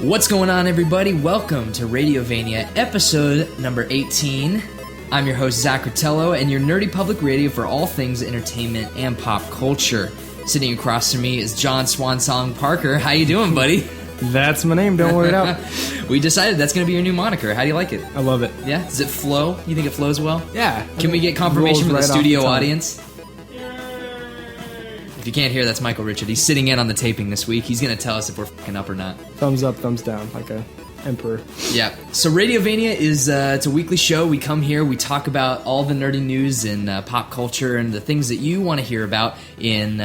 What's going on, everybody? Welcome to Radiovania, episode number 18. I'm your host, Zach Rotello, and your nerdy public radio for all things entertainment and pop culture. Sitting across from me is Jon Parker. How you doing, buddy? That's my name. Don't worry it out. We decided that's going to be your new moniker. How do you like it? I love it. Yeah? Does it flow? You think it flows well? Yeah. Can we get confirmation from the right studio off the audience? If you can't hear, that's Michael Richard. He's sitting in on the taping this week. He's going to tell us if we're fucking up or not. Thumbs up, thumbs down, like a emperor. Yeah. So Radiovania is it's a weekly show. We come here, we talk about all the nerdy news in pop culture and the things that you want to hear about in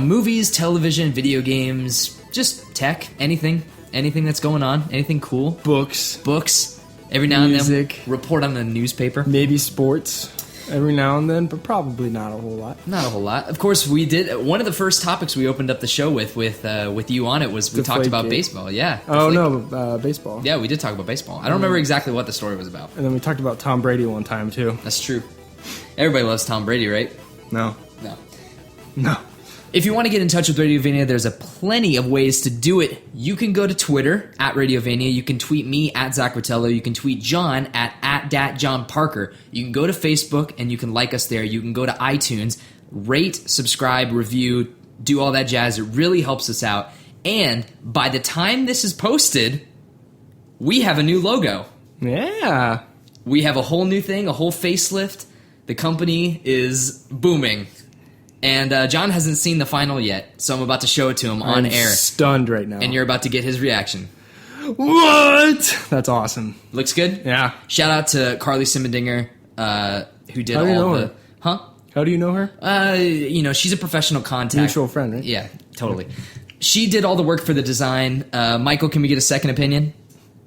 movies, television, video games, just tech, anything that's going on, anything cool. Books. Every now Music. and then, report on the newspaper. Maybe sports. Every now and then, but probably not a whole lot. Not a whole lot. Of course, we did. One of the first topics we opened up the show with you on it was we talked about baseball. Yeah. Baseball. Yeah, we did talk about baseball. I don't remember exactly what the story was about. And then we talked about Tom Brady one time, too. That's true. Everybody loves Tom Brady, right? No. If you want to get in touch with Radiovania, there's a plenty of ways to do it. You can go to Twitter, at Radiovania. You can tweet me, at Zach Rotello. You can tweet John, at Jon Parker. You can go to Facebook, and you can like us there. You can go to iTunes, rate, subscribe, review, do all that jazz. It really helps us out. And by the time this is posted, we have a new logo. Yeah. We have a whole new thing, a whole facelift. The company is booming. And John hasn't seen the final yet, so I'm about to show it to him on air. I'm stunned right now. And you're about to get his reaction. What? That's awesome. Looks good? Yeah. Shout out to Carly Simendinger, who did all the... Her? Huh? How do you know her? She's a professional contact. Mutual friend, right? Yeah, totally. She did all the work for the design. Michael, can we get a second opinion?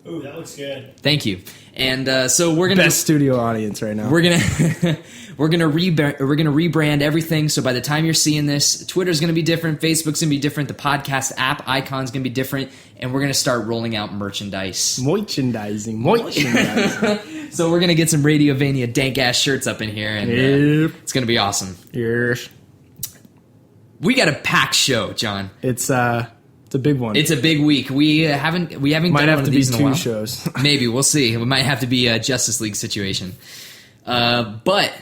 Ooh, that looks good. Thank you. And so we're gonna best studio audience right now. We're gonna rebrand everything. So by the time you're seeing this, Twitter's gonna be different, Facebook's gonna be different, the podcast app icon's gonna be different, and we're gonna start rolling out merchandise. Merchandising. So we're gonna get some Radiovania dank ass shirts up in here, and it's gonna be awesome. Yes. We got a packed show, John. It's a big one. It's a big week. We haven't might done have one to of be these in a two while. shows. Maybe we'll see. It might have to be a Justice League situation. But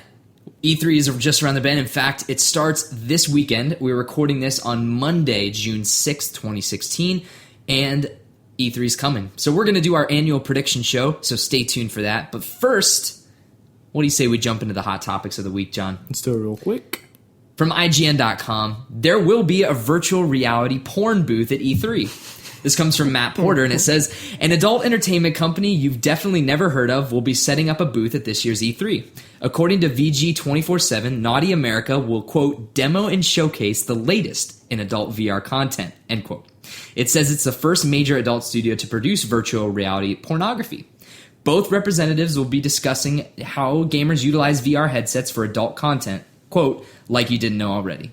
E3 is just around the bend. In fact, it starts this weekend. We're recording this on Monday, June 6th, 2016, and E3 is coming. So we're going to do our annual prediction show, so stay tuned for that. But first, what do you say we jump into the hot topics of the week, John? Let's do it real quick. From IGN.com, there will be a virtual reality porn booth at E3. This comes from Matt Porter, and it says, an adult entertainment company you've definitely never heard of will be setting up a booth at this year's E3. According to VG247, Naughty America will, quote, demo and showcase the latest in adult VR content, end quote. It says it's the first major adult studio to produce virtual reality pornography. Both representatives will be discussing how gamers utilize VR headsets for adult content, quote, like you didn't know already.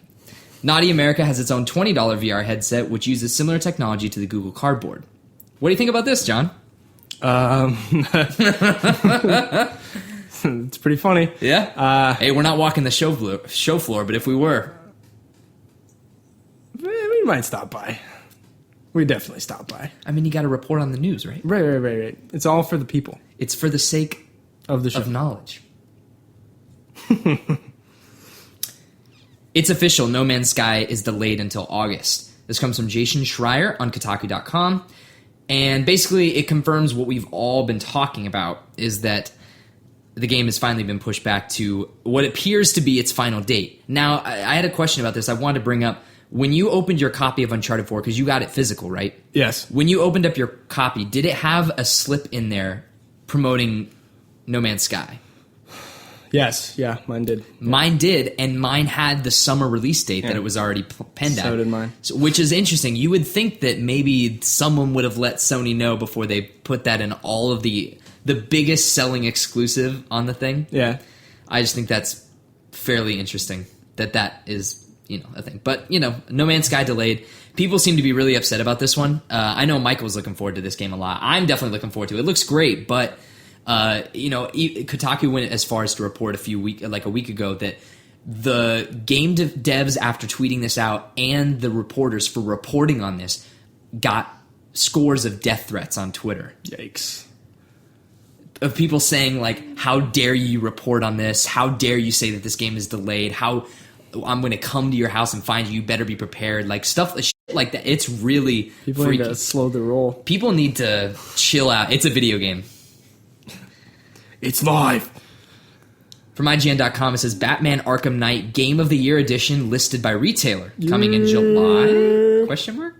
Naughty America has its own $20 VR headset, which uses similar technology to the Google Cardboard. What do you think about this, John? It's pretty funny. Yeah? Hey, we're not walking the show floor, but if we were... We might stop by. We definitely stop by. I mean, you got to report on the news, right? Right. It's all for the people. It's for the sake of the show. Of knowledge. It's official, No Man's Sky is delayed until August. This comes from Jason Schreier on Kotaku.com. And basically, it confirms what we've all been talking about, is that the game has finally been pushed back to what appears to be its final date. Now, I had a question about this I wanted to bring up. When you opened your copy of Uncharted 4, because you got it physical, right? Yes. When you opened up your copy, did it have a slip in there promoting No Man's Sky? Yes, yeah, mine did. Yeah. Mine did, and mine had the summer release date that it was already penned at. So did mine. So, which is interesting. You would think that maybe someone would have let Sony know before they put that in all of the biggest selling exclusive on the thing. Yeah. I just think that's fairly interesting that is, a thing. But, No Man's Sky delayed. People seem to be really upset about this one. I know Michael's looking forward to this game a lot. I'm definitely looking forward to it. It looks great, but... Kotaku went as far as to report a week ago that the game devs, after tweeting this out, and the reporters for reporting on this, got scores of death threats on Twitter. Yikes. Of people saying, like, how dare you report on this? How dare you say that this game is delayed? How I'm going to come to your house and find you. You better be prepared. Like, stuff like that. It's really People freaky. need to slow the roll. People need to chill out. It's a video game. It's live. From IGN.com, it says Batman Arkham Knight Game of the Year Edition listed by retailer. Coming in July? Question mark?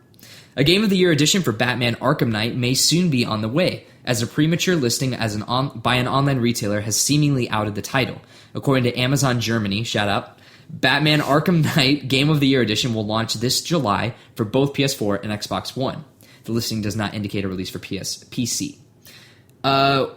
A Game of the Year edition for Batman Arkham Knight may soon be on the way, as a premature listing by an online retailer has seemingly outed the title. According to Amazon Germany, shout out, Batman Arkham Knight Game of the Year edition will launch this July for both PS4 and Xbox One. The listing does not indicate a release for PC.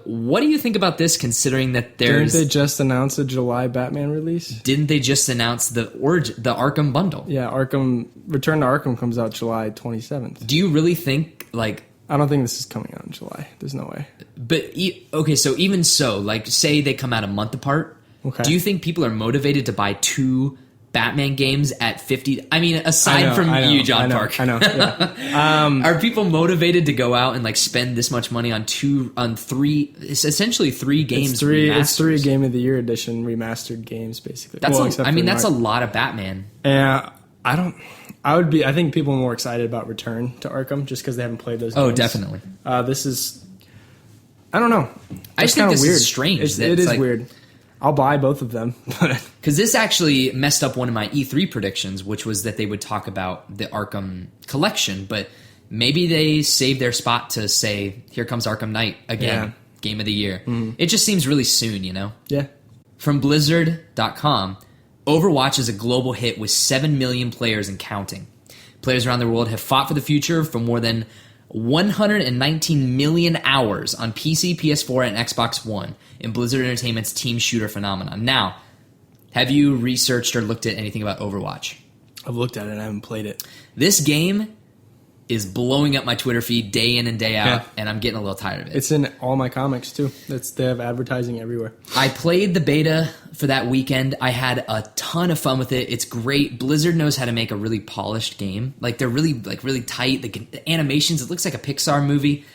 What do you think about this, considering that there's... Didn't they just announce a July Batman release? Didn't they just announce the Arkham bundle? Yeah, Return to Arkham comes out July 27th. Do you really think, like... I don't think this is coming out in July. There's no way. But, okay, so even so, like, say they come out a month apart, Okay. Do you think people are motivated to buy 2 Batman games at 50? I mean, aside from you, Jon Parker. I know, yeah. Are people motivated to go out and, like, spend this much money on 3, it's essentially 3 games? It's 3 Game of the Year edition remastered games, basically. That's a lot of Batman. Yeah, I think people are more excited about Return to Arkham just because they haven't played those games. Oh, definitely. This is, I don't know. I just think this is strange. It is weird. I'll buy both of them. Because this actually messed up one of my E3 predictions, which was that they would talk about the Arkham collection, but maybe they saved their spot to say, here comes Arkham Knight again, Game of the Year. Mm-hmm. It just seems really soon, you know? Yeah. From Blizzard.com, Overwatch is a global hit with 7 million players and counting. Players around the world have fought for the future for more than 119 million hours on PC, PS4, and Xbox One in Blizzard Entertainment's team shooter phenomenon. Now, have you researched or looked at anything about Overwatch? I've looked at it and I haven't played it. This game is blowing up my Twitter feed day in and day out, and I'm getting a little tired of it. It's in all my comics, too. They have advertising everywhere. I played the beta for that weekend. I had a ton of fun with it. It's great. Blizzard knows how to make a really polished game. Like, they're really tight. The animations, it looks like a Pixar movie.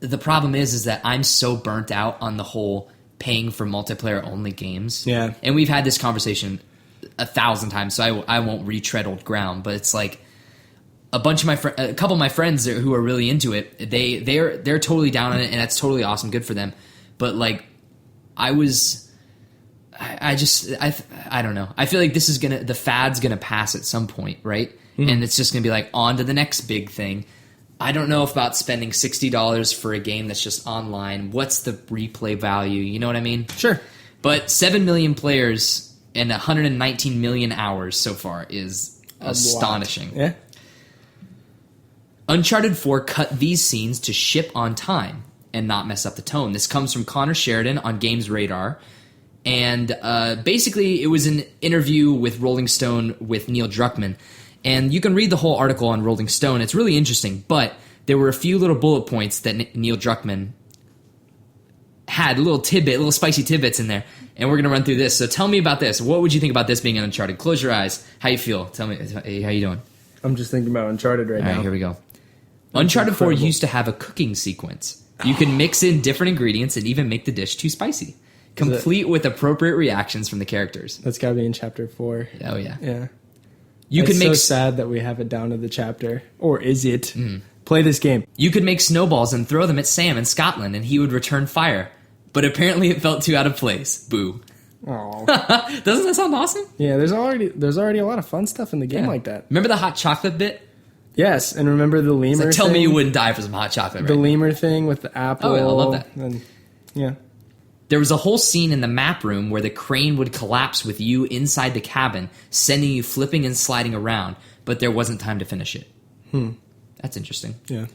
The problem is that I'm so burnt out on the whole paying for multiplayer-only games. Yeah. And we've had this conversation 1,000 times, so I won't retread old ground, but it's like... a couple of my friends who are really into it, they're totally down on it, and that's totally awesome, good for them. But like, I don't know. I feel like the fad's gonna pass at some point, right? Mm-hmm. And it's just gonna be like on to the next big thing. I don't know about spending $60 for a game that's just online. What's the replay value? You know what I mean? Sure. But 7 million players and 119 million hours so far is astonishing. Yeah. Uncharted 4 cut these scenes to ship on time and not mess up the tone. This comes from Connor Sheridan on Games Radar. And basically, it was an interview with Rolling Stone with Neil Druckmann. And you can read the whole article on Rolling Stone. It's really interesting. But there were a few little bullet points that Neil Druckmann had, little spicy tidbits in there. And we're going to run through this. So tell me about this. What would you think about this being an Uncharted? Close your eyes. How you feel? Tell me. How you doing? I'm just thinking about Uncharted right now. All right, here we go. Uncharted 4 used to have a cooking sequence. You can mix in different ingredients and even make the dish too spicy, complete with appropriate reactions from the characters. That's got to be in Chapter 4. Oh, yeah. Yeah. It's so sad that we have it down to the chapter. Or is it? Play this game. You could make snowballs and throw them at Sam in Scotland, and he would return fire. But apparently it felt too out of place. Boo. Oh. Doesn't that sound awesome? Yeah, there's already a lot of fun stuff in the game like that. Remember the hot chocolate bit? Yes, and remember the lemur thing? Tell me you wouldn't die for some hot chocolate, right? The lemur thing with the apple. Oh, yeah, I love that. And, yeah. There was a whole scene in the map room where the crane would collapse with you inside the cabin, sending you flipping and sliding around, but there wasn't time to finish it. That's interesting. Yeah.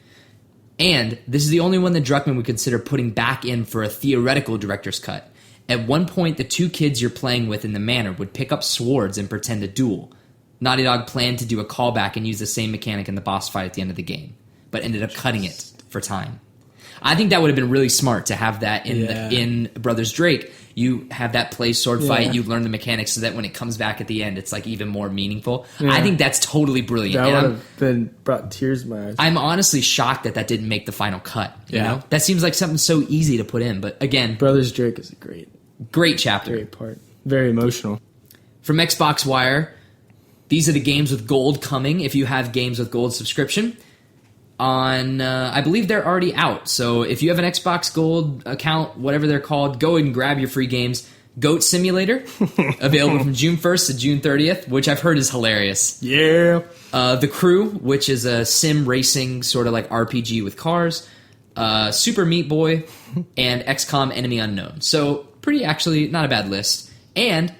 And this is the only one that Druckmann would consider putting back in for a theoretical director's cut. At one point, the 2 kids you're playing with in the manor would pick up swords and pretend a duel. Naughty Dog planned to do a callback and use the same mechanic in the boss fight at the end of the game, but ended up cutting it for time. I think that would have been really smart to have that Yeah. in Brothers Drake. You have that play sword fight. Yeah. You learn the mechanics so that when it comes back at the end, it's like even more meaningful. Yeah. I think that's totally brilliant. That And would I'm- have been brought tears to my eyes. I'm honestly shocked that didn't make the final cut. You Yeah. know, that seems like something so easy to put in, but again, Brothers Drake is a great chapter. great part. Very emotional. From Xbox Wire, these are the games with gold coming. If you have games with gold subscription, I believe they're already out. So if you have an Xbox Gold account, whatever they're called, go and grab your free games. Goat Simulator, available from June 1st to June 30th, which I've heard is hilarious. Yeah. The Crew, which is a sim racing sort of like RPG with cars. Super Meat Boy, and XCOM Enemy Unknown. So pretty actually not a bad list. And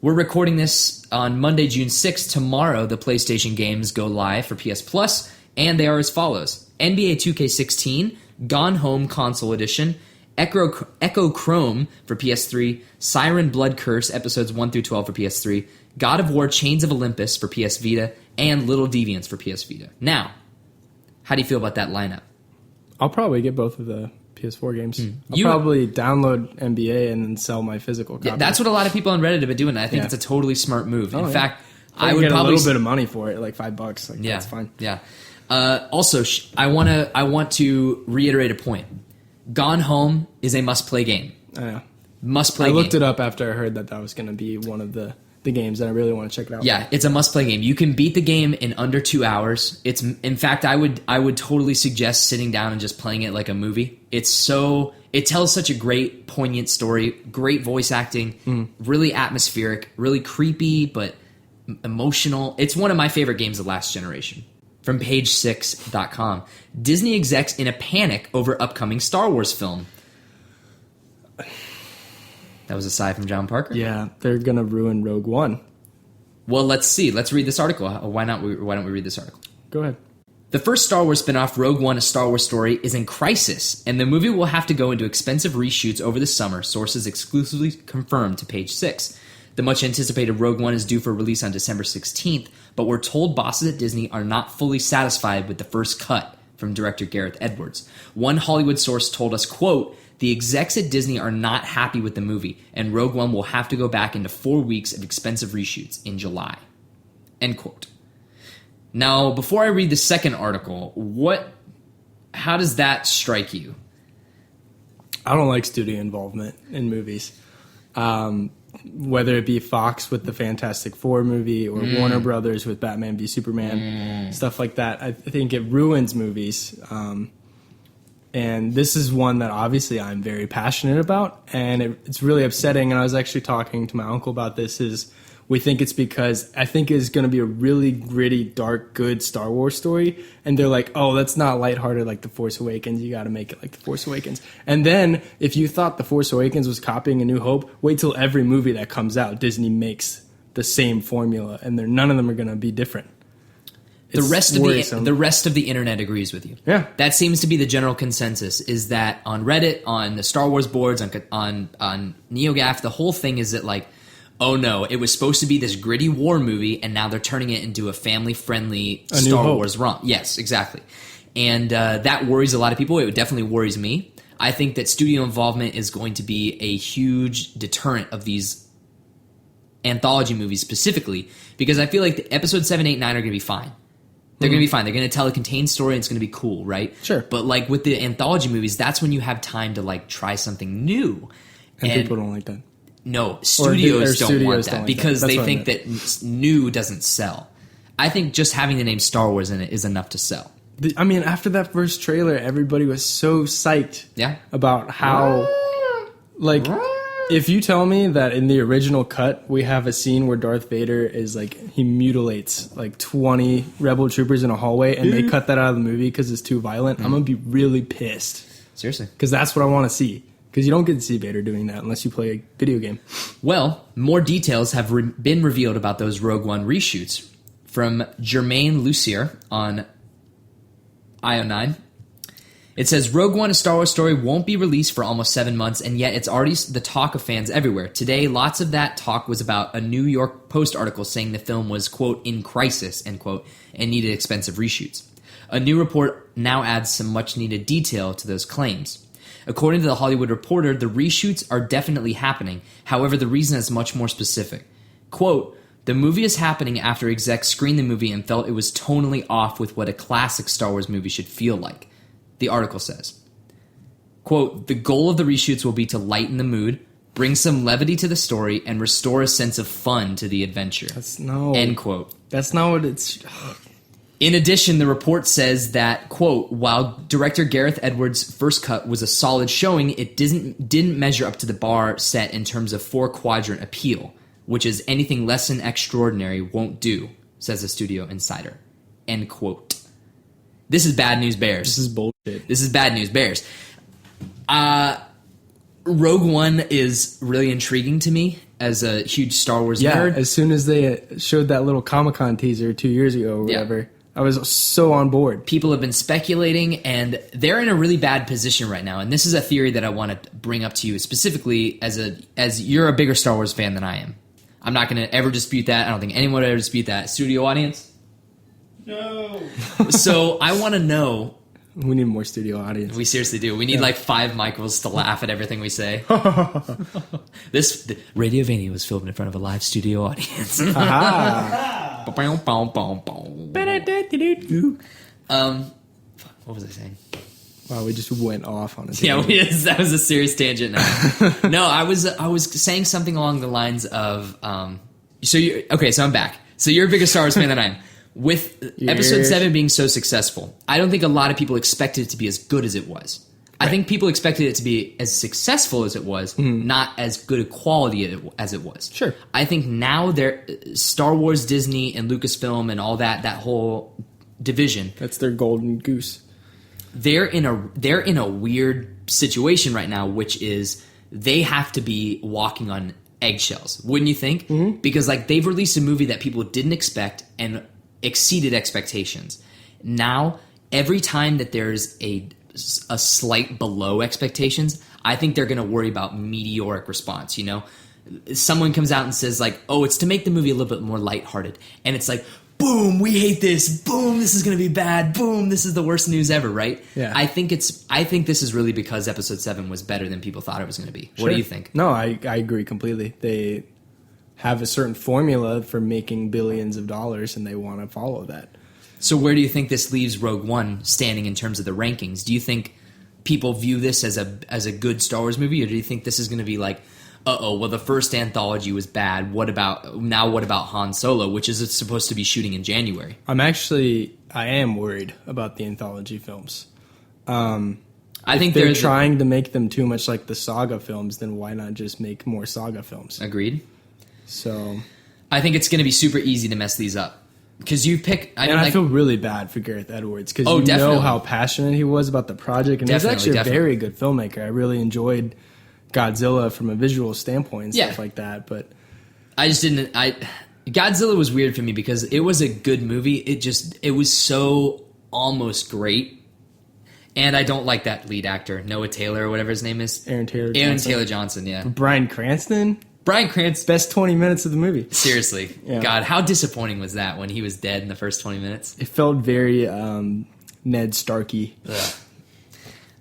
we're recording this on Monday, June 6th. Tomorrow, the PlayStation games go live for PS Plus, and they are as follows. NBA 2K16, Gone Home Console Edition, Echo Chrome for PS3, Siren Blood Curse Episodes 1 through 12 for PS3, God of War Chains of Olympus for PS Vita, and Little Deviants for PS Vita. Now, how do you feel about that lineup? I'll probably get both of the PS4 games. I'll You- probably download NBA and then sell my physical copy. Yeah, that's what a lot of people on Reddit have been doing. I think Yeah. it's a totally smart move. In yeah. fact, I I would get probably a little bit of money for it, like $5. Like, yeah, that's fine. Yeah. Also, I want to reiterate a point. Gone Home is a must-play game. Must-play I game. looked it up after I heard that was going to be one of the games, and I really want to check it out. Yeah, it's a must-play game. You can beat the game in under 2 hours. It's in fact, I would totally suggest sitting down and just playing it like a movie. It tells such a great, poignant story. Great voice acting, really atmospheric, really creepy, but emotional. It's one of my favorite games of last generation. From page6.com. Disney execs in a panic over upcoming Star Wars film. That was a sigh from Jon Parker. Yeah, they're going to ruin Rogue One. Well, let's see. Let's read this article. Why don't we read this article? Go ahead. The first Star Wars spin-off, Rogue One, A Star Wars Story, is in crisis, and the movie will have to go into expensive reshoots over the summer, sources exclusively confirmed to Page 6. The much-anticipated Rogue One is due for release on December 16th, but we're told bosses at Disney are not fully satisfied with the first cut from director Gareth Edwards. One Hollywood source told us, quote, "The execs at Disney are not happy with the movie, and Rogue One will have to go back into 4 weeks of expensive reshoots in July." End quote. Now, before I read the second article, how does that strike you? I don't like studio involvement in movies. Whether it be Fox with the Fantastic Four movie or Warner Brothers with Batman v Superman, stuff like that. I think it ruins movies. And this is one that obviously I'm very passionate about, and it's really upsetting. And I was actually talking to my uncle about this. We think it's because I think it's going to be a really gritty, dark, good Star Wars story. And they're like, oh, that's not lighthearted like The Force Awakens. You got to make it like The Force Awakens. And then if you thought The Force Awakens was copying A New Hope, wait till every movie that comes out, Disney makes the same formula. And none of them are going to be different. The rest worrisome. the rest of the internet agrees with you. Yeah. That seems to be the general consensus, is that on Reddit, on the Star Wars boards, on NeoGAF, the whole thing is that, like, oh no, it was supposed to be this gritty war movie, and now they're turning it into a family-friendly Star Wars romp. Yes, exactly. And that worries a lot of people. It definitely worries me. I think that studio involvement is going to be a huge deterrent of these anthology movies specifically, because I feel like the episode 7, 8, 9 are going to be fine. They're going to be fine. They're going to tell a contained story, and it's going to be cool, right? Sure. But like with the anthology movies, that's when you have time to like try something new. And people don't like that. No, studios don't want that don't like because that. they That's think that new doesn't sell. I think just having the name Star Wars in it is enough to sell. I mean, after that first trailer, everybody was so psyched about how, like, if you tell me that in the original cut, we have a scene where Darth Vader is, like, he mutilates, like, 20 rebel troopers in a hallway, and they cut that out of the movie because it's too violent, I'm going to be really pissed. Seriously. Because that's what I want to see. Because you don't get to see Vader doing that unless you play a video game. Well, more details have been revealed about those Rogue One reshoots from Jermaine Lucier on IO9. It says, Rogue One, A Star Wars Story won't be released for almost 7 months, and yet it's already the talk of fans everywhere. Today, lots of that talk was about a New York Post article saying the film was, quote, in crisis, end quote, and needed expensive reshoots. A new report now adds some much-needed detail to those claims. According to the Hollywood Reporter, the reshoots are definitely happening. However, the reason is much more specific. Quote, the movie is happening after execs screened the movie and felt it was tonally off with what a classic Star Wars movie should feel like, the article says. Quote, the goal of the reshoots will be to lighten the mood, bring some levity to the story, and restore a sense of fun to the adventure. End quote. That's not what it's... In addition, the report says that, quote, while director Gareth Edwards' first cut was a solid showing, it didn't measure up to the bar set in terms of 4-quadrant appeal, which is anything less than extraordinary won't do, says a studio insider. End quote. This is bad news bears. This is bullshit. This is bad news bears. Rogue One is really intriguing to me as a huge Star Wars nerd. As soon as they showed that little Comic-Con teaser 2 years ago or whatever, I was so on board. People have been speculating, and they're in a really bad position right now. And this is a theory that I want to bring up to you specifically as you're a bigger Star Wars fan than I am. I'm not going to ever dispute that. I don't think anyone would ever dispute that. Studio audience? No. So I want to know. We need more studio audience. We seriously do. We need like 5 Michaels to laugh at everything we say. This Radio Vania was filmed in front of a live studio audience. What was I saying? Wow, we just went off on it. Yeah, that was a serious tangent. No, I was saying something along the lines of so I'm back. So you're a bigger Star Wars fan than I am. With Episode 7 being so successful, I don't think a lot of people expected it to be as good as it was. Right. I think people expected it to be as successful as it was, not as good a quality as it was. Sure. I think now Star Wars, Disney, and Lucasfilm and all that whole division. That's their golden goose. They're in a weird situation right now, which is they have to be walking on eggshells, wouldn't you think? Mm-hmm. Because like they've released a movie that people didn't expect and exceeded expectations. Now, every time that there's a slight below expectations, I think they're going to worry about meteoric response, you know? Someone comes out and says like, oh, it's to make the movie a little bit more lighthearted. And it's like, boom, we hate this. Boom, this is going to be bad. Boom, this is the worst news ever, right? Yeah. I think this is really because Episode 7 was better than people thought it was going to be. Sure. What do you think? No, I agree completely. They have a certain formula for making billions of dollars, and they want to follow that. So where do you think this leaves Rogue One standing in terms of the rankings? Do you think people view this as a good Star Wars movie, or do you think this is going to be like, well, the first anthology was bad. What about Han Solo, which is supposed to be shooting in January? I am worried about the anthology films. I think they're trying to make them too much like the saga films, then why not just make more saga films? Agreed. So I think it's going to be super easy to mess these up. Because you pick... I feel really bad for Gareth Edwards, because you know how passionate he was about the project, and he's actually a very good filmmaker. I really enjoyed Godzilla from a visual standpoint and stuff like that, but... I just didn't... Godzilla was weird for me because it was a good movie. It was so almost great. And I don't like that lead actor, Noah Taylor or whatever his name is. Aaron Taylor Johnson, yeah. Bryan Cranston? Best 20 minutes of the movie. Seriously. Yeah. God, how disappointing was that when he was dead in the first 20 minutes? It felt very Ned Starky.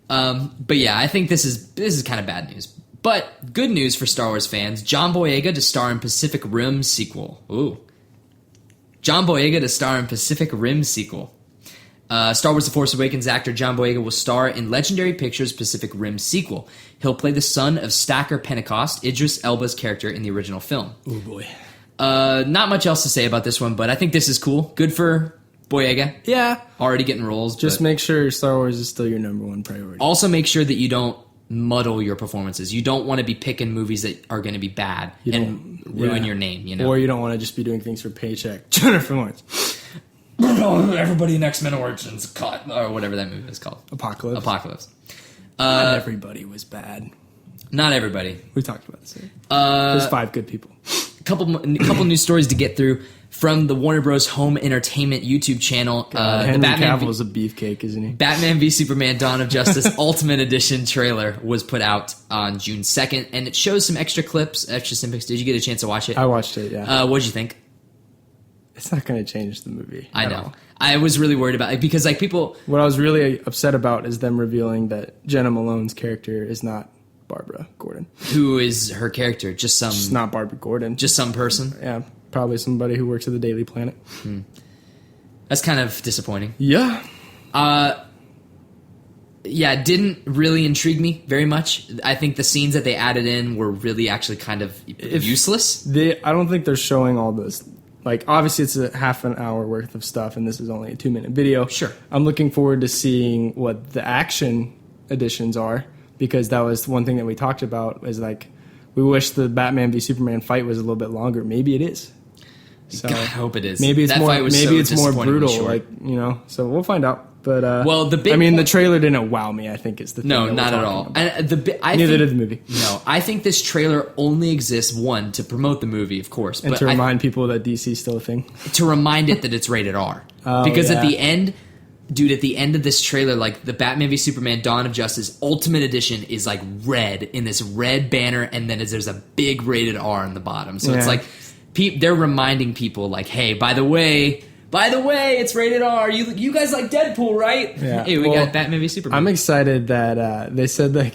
But yeah, I think this is kind of bad news. But good news for Star Wars fans, John Boyega to star in Pacific Rim sequel. Ooh. John Boyega to star in Pacific Rim sequel. Star Wars The Force Awakens actor John Boyega will star in Legendary Pictures' Pacific Rim sequel. He'll play the son of Stacker Pentecost, Idris Elba's character in the original film. Oh boy. Not much else to say about this one, but I think this is cool. Good for Boyega. Yeah. Already getting roles. Just make sure Star Wars is still your number one priority. Also make sure that you don't muddle your performances. You don't want to be picking movies that are going to be bad and ruin your name, you know? Or you don't want to just be doing things for paycheck. Jennifer Lawrence. Everybody in X-Men Origins caught, or whatever that movie is called. Apocalypse. Not everybody was bad. Not everybody. We talked about this. There's 5 good people. Couple news stories to get through from the Warner Bros. Home Entertainment YouTube channel. Henry Cavill's a beefcake, isn't he? Batman v Superman: Dawn of Justice Ultimate Edition trailer was put out on June 2nd, and it shows some extra clips, extra snippets. Did you get a chance to watch it? I watched it. Yeah. What did you think? It's not going to change the movie. I at know. all. I was really worried about it because like people. What I was really upset about is them revealing that Jenna Malone's character is not Barbara Gordon. Who is her character? Just some. It's not Barbara Gordon. Just some person. Yeah, probably somebody who works at the Daily Planet. That's kind of disappointing. Yeah. Yeah, it didn't really intrigue me very much. I think the scenes that they added in were really actually kind of useless. I don't think they're showing all this. Like, obviously, it's a half an hour worth of stuff, and this is only a 2-minute video. Sure. I'm looking forward to seeing what the action additions are, because that was one thing that we talked about, is like, we wish the Batman v Superman fight was a little bit longer. Maybe it is. So God, I hope it is. Maybe it's That more. fight was Maybe so it's more disappointingly brutal. short. Like, you know. So we'll find out. But well, the big the point- trailer didn't wow me. I think is the thing No, that we're not at talking all. about. And Neither did the movie. No, I think this trailer only exists, one, to promote the movie, of course, And but to remind people that DC is still a thing. to remind it that it's rated R. Oh, Because at yeah. the end, dude, at the end of this trailer, like the Batman v Superman Dawn of Justice Ultimate Edition is like red in this red banner, and then there's a big rated R on the bottom. So it's Yeah. like they're reminding people, like, hey, by the way, it's rated R. You guys like Deadpool, right? Yeah. Hey, we Well, got Batman v Superman. I'm excited that they said, like,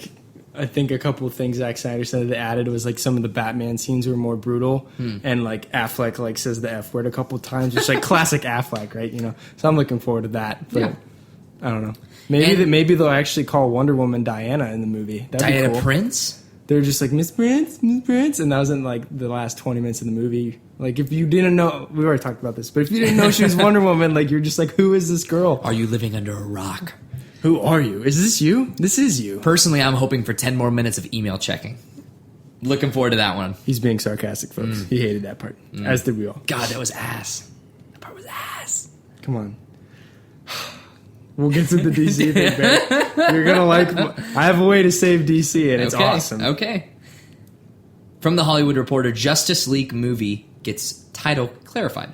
I think a couple of things Zack Snyder said they added was like some of the Batman scenes were more brutal, and like Affleck like says the F word a couple of times, which like classic Affleck, right? You know, so I'm looking forward to that. But Yeah. I don't know. Maybe And- maybe they'll actually call Wonder Woman Diana in the movie. That'd be Diana cool. Prince? They're just like Miss Prince, and that was in like the last 20 minutes of the movie. Like, if you didn't know, we already talked about this, but if you didn't know she was Wonder Woman, like, you're just like, who is this girl? Are you living under a rock? Who are you? Is this you? This is you. Personally, I'm hoping for 10 more minutes of email checking. Looking forward to that one. He's being sarcastic, folks. He hated that part, as did we all. God, that was ass. That part was ass. Come on. We'll get to the DC thing, man. You're gonna like. I have a way to save DC, and it's awesome. Okay. From the Hollywood Reporter, Justice League movie gets title clarified.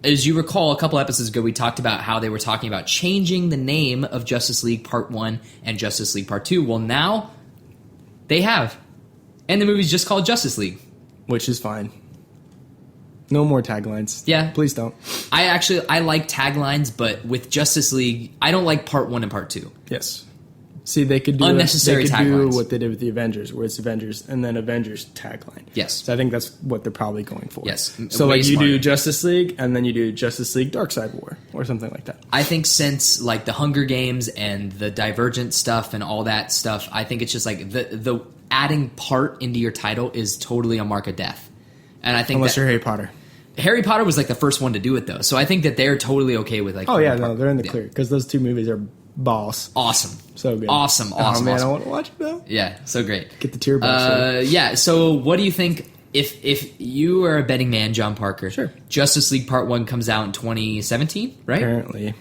As you recall, a couple episodes ago, we talked about how they were talking about changing the name of Justice League Part 1 and Justice League Part 2. Well, now they have. And the movie's just called Justice League. Which is fine. No more taglines. Yeah. Please don't. I like taglines, but with Justice League, I don't like Part 1 and Part 2. Yes. See, they could do Unnecessary They could do taglines. what they did with the Avengers, where it's Avengers and then Avengers tagline. Yes. So I think that's what they're probably going for. Yes. So Way like you smarter. do Justice League and then you do Justice League Darkseid War or something like that. I think since like the Hunger Games and the Divergent stuff and all that stuff, I think it's just like the adding part into your title is totally a mark of death. And I think Unless that you're Harry Potter. Harry Potter was like the first one to do it though. So I think that they're totally okay with like Oh yeah, part. no, they're in the Yeah. clear because those two movies are boss. Awesome. So good. Awesome. Oh man, Awesome. I want to watch it now. Yeah, so great. Get the tear box. Yeah, so what do you think if you are a betting man, Jon Parker? Sure. Justice League Part 1 comes out in 2017, right? Apparently,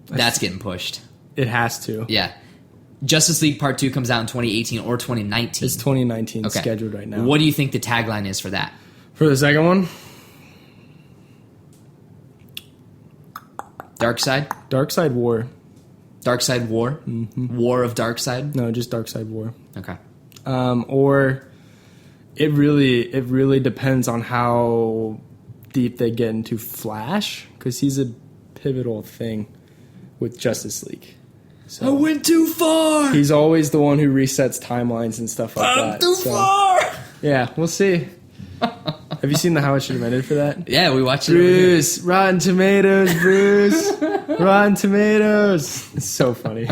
That's getting pushed. it has to. Yeah. Justice League Part 2 comes out in 2018 or 2019. It's 2019 Okay. scheduled right now. What do you think the tagline is for that? For the second one? Darkseid? Darkseid War. Darkseid War? Mm-hmm. War of Darkseid? No, just Darkseid War. Okay. Or it really depends on how deep they get into Flash, because he's a pivotal thing with Justice League. So went too far! he's always the one who resets timelines and stuff like that. So, far! yeah, we'll see. Have you seen the How It Should Have Ended for that? Yeah, we watched it over here. Bruce, Rotten Tomatoes, Bruce, Rotten Tomatoes. It's so funny.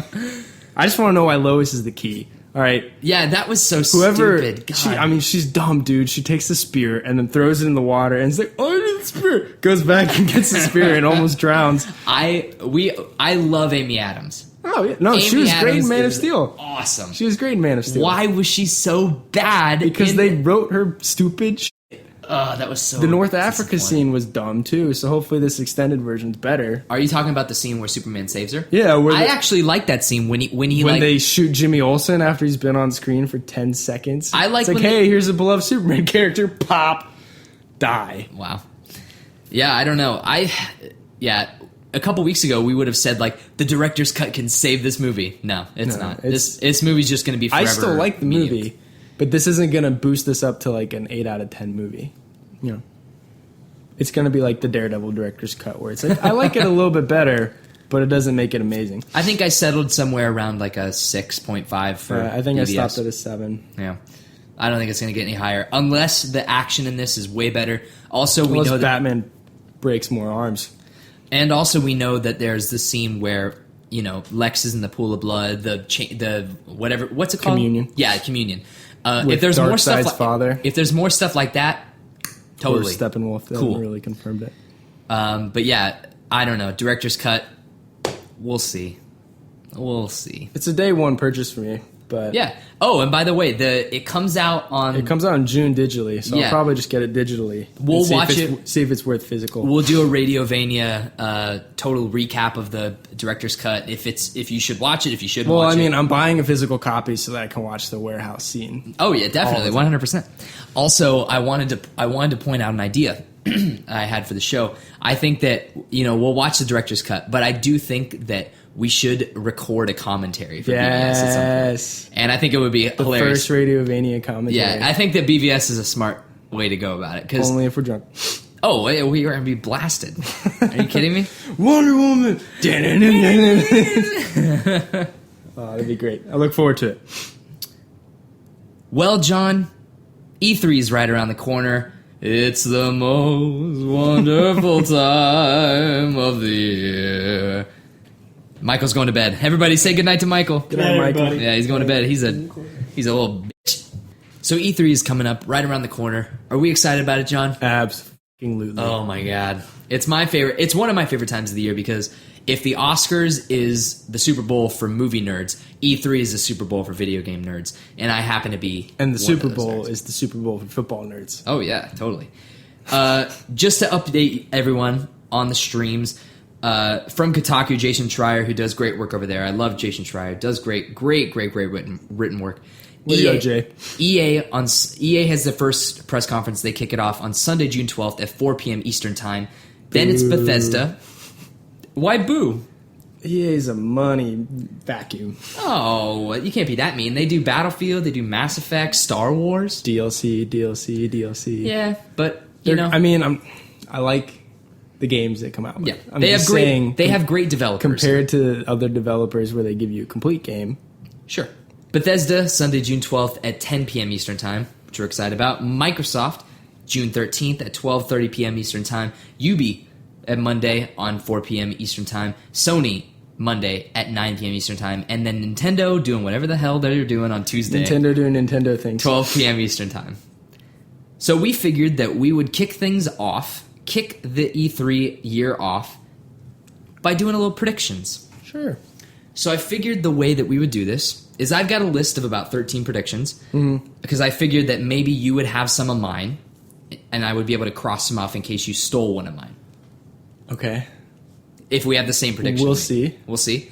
I just want to know why Lois is the key. All right, Yeah, that was so whoever. stupid. God. She's dumb, dude. She takes the spear and then throws it in the water, and it's like, oh, I need the spear. Goes back and gets the spear and almost drowns. I love Amy Adams. Oh yeah, no, she Amy was great Adams in Man of is Steel. Awesome. She was great in Man of Steel. Why was she so bad? Because they wrote her stupid. that was so. The North Africa disappointing. scene was dumb too. So hopefully this extended version's better. Are you talking about the scene where Superman saves her? Yeah, where I actually like that scene when he when like they shoot Jimmy Olsen after he's been on screen for 10 seconds. I like it's like, when hey, they- here's a beloved Superman character. Pop. Die. Wow. Yeah, I don't know. A couple weeks ago we would have said like the director's cut can save this movie. No, it's No, not. it's- This movie's just going to be forever. I still like the mediocre. movie, but this isn't going to boost this up to like an 8 out of 10 movie. You know. it's going to be like the Daredevil director's cut, where it's like, I like it a little bit better, but it doesn't make it amazing. I think I settled somewhere around like a 6.5 for I think BVS. I stopped at a 7. Yeah. I don't think it's going to get any higher unless the action in this is way better. Also, we know that Batman breaks more arms. And also, we know that there's the scene where, you know, Lex is in the pool of blood, the whatever, what's it called? Communion. Yeah, communion. With If there's more stuff, father. if there's more stuff like that, totally. Or Steppenwolf, they haven't really confirmed it. But yeah, I don't know. Director's cut, we'll see. We'll see. It's a day one purchase for me, but Yeah. Oh, and by the way, it comes out it comes out in June digitally, so Yeah. I'll probably just get it digitally. We'll and watch see if it's worth physical. We'll do a Radiovania total recap of the director's cut. If you should watch it, if you shouldn't Well, watch I mean, it. I'm buying a physical copy so that I can watch the warehouse scene. Oh yeah, definitely, 100%. Also, I wanted to point out an idea I had for the show. I think that, you know, we'll watch the director's cut, but I do think that we should record a commentary for BVS at some Yes. point. And I think it would be hilarious. First Radiovania commentary. Yeah, I think that BVS is a smart way to go about it. Cause, Only if we're drunk. oh, wait, we are going to be blasted. Are you kidding me? Wonder Woman! Oh, that'd be great. I look forward to it. Well, John, E3 is right around the corner. It's the most wonderful time of the year. Michael's going to bed. Everybody say goodnight to Michael. Good night, Michael. everybody. Yeah, he's going to bed. He's a little bitch. So E3 is coming up right around the corner. Are we excited about it, John? Absolutely. Oh my god. It's my favorite. It's one of my favorite times of the year because if the Oscars is the Super Bowl for movie nerds, E3 is the Super Bowl for video game nerds, and I happen to be And one the Super of those Bowl nerds. is the Super Bowl for football nerds. Oh yeah, totally. Just to update everyone on the streams, from Kotaku, Jason Schreier, who does great work over there. I love Jason Schreier. Does great written work. Way to go, Jay. EA has the first press conference. They kick it off on Sunday, June 12th at 4 p.m. Eastern Time. Then it's Bethesda. Why boo? EA's a money vacuum. Oh, you can't be that mean. They do Battlefield, they do Mass Effect, Star Wars. DLC. Yeah, but you know, I mean, I like the games that come out. yeah, I'm they have just great. saying, They have great developers compared to other developers where they give you a complete game. Sure. Bethesda, Sunday, June 12th at 10 p.m. Eastern Time, which we're excited about. Microsoft, June 13th at 12:30 p.m. Eastern Time. Ubi at Monday on 4 p.m. Eastern Time. Sony, Monday at 9 p.m. Eastern Time. And then Nintendo doing whatever the hell they're doing on Tuesday. Nintendo doing Nintendo things. 12 p.m. Eastern Time. So we figured that we would kick things off, kick the E3 year off, by doing a little predictions. Sure. So I figured the way that we would do this is I've got a list of about 13 predictions because I figured that maybe you would have some of mine and I would be able to cross them off in case you stole one of mine. Okay. If we have the same prediction. We'll see. We'll see.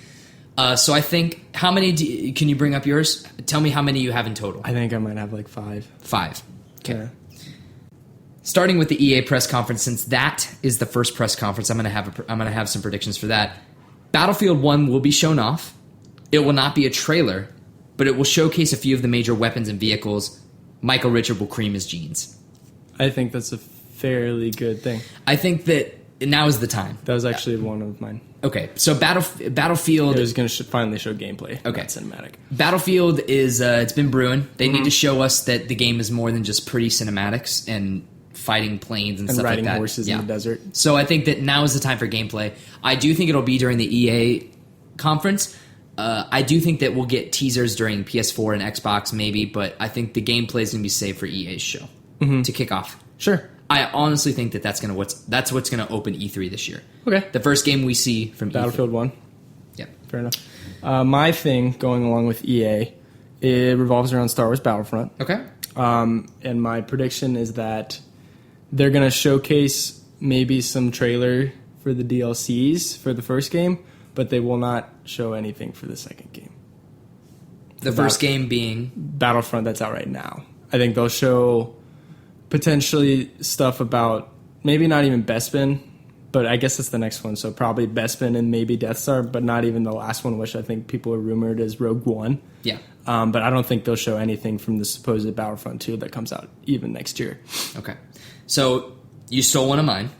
So I think, how many can you bring up yours? Tell me how many you have in total. I think I might have like 5. 5. Okay. Yeah. Starting with the EA press conference, since that is the first press conference, I'm going to have some predictions for that. Battlefield 1 will be shown off. It will not be a trailer, but it will showcase a few of the major weapons and vehicles. Michael Richard will cream his jeans. I think that's a fairly good thing. I think that now is the time. That was actually one of mine. Okay, so Battlefield It was going to finally show gameplay. Okay. Not cinematic. Battlefield is it's been brewing. They need to show us that the game is more than just pretty cinematics and fighting planes and And stuff like riding that. horses in the desert. So I think that now is the time for gameplay. I do think it'll be during the EA conference. I do think that we'll get teasers during PS4 and Xbox maybe, but I think the gameplay is going to be saved for EA's show to kick off. Sure. I honestly think that that's what's going to open E3 this year. Okay. The first game we see from Battlefield 1. Yep. Fair enough. My thing going along with EA, it revolves around Star Wars Battlefront. Okay. And my prediction is that they're going to showcase maybe some trailer for the DLCs for the first game, but they will not show anything for the second game. The first game being Battlefront that's out right now. I think they'll show potentially stuff about maybe not even Bespin, but I guess it's the next one. So probably Bespin and maybe Death Star, but not even the last one, which I think people are rumored as Rogue One. yeah. But I don't think they'll show anything from the supposed Battlefront 2 that comes out even next year. Okay. So You stole one of mine.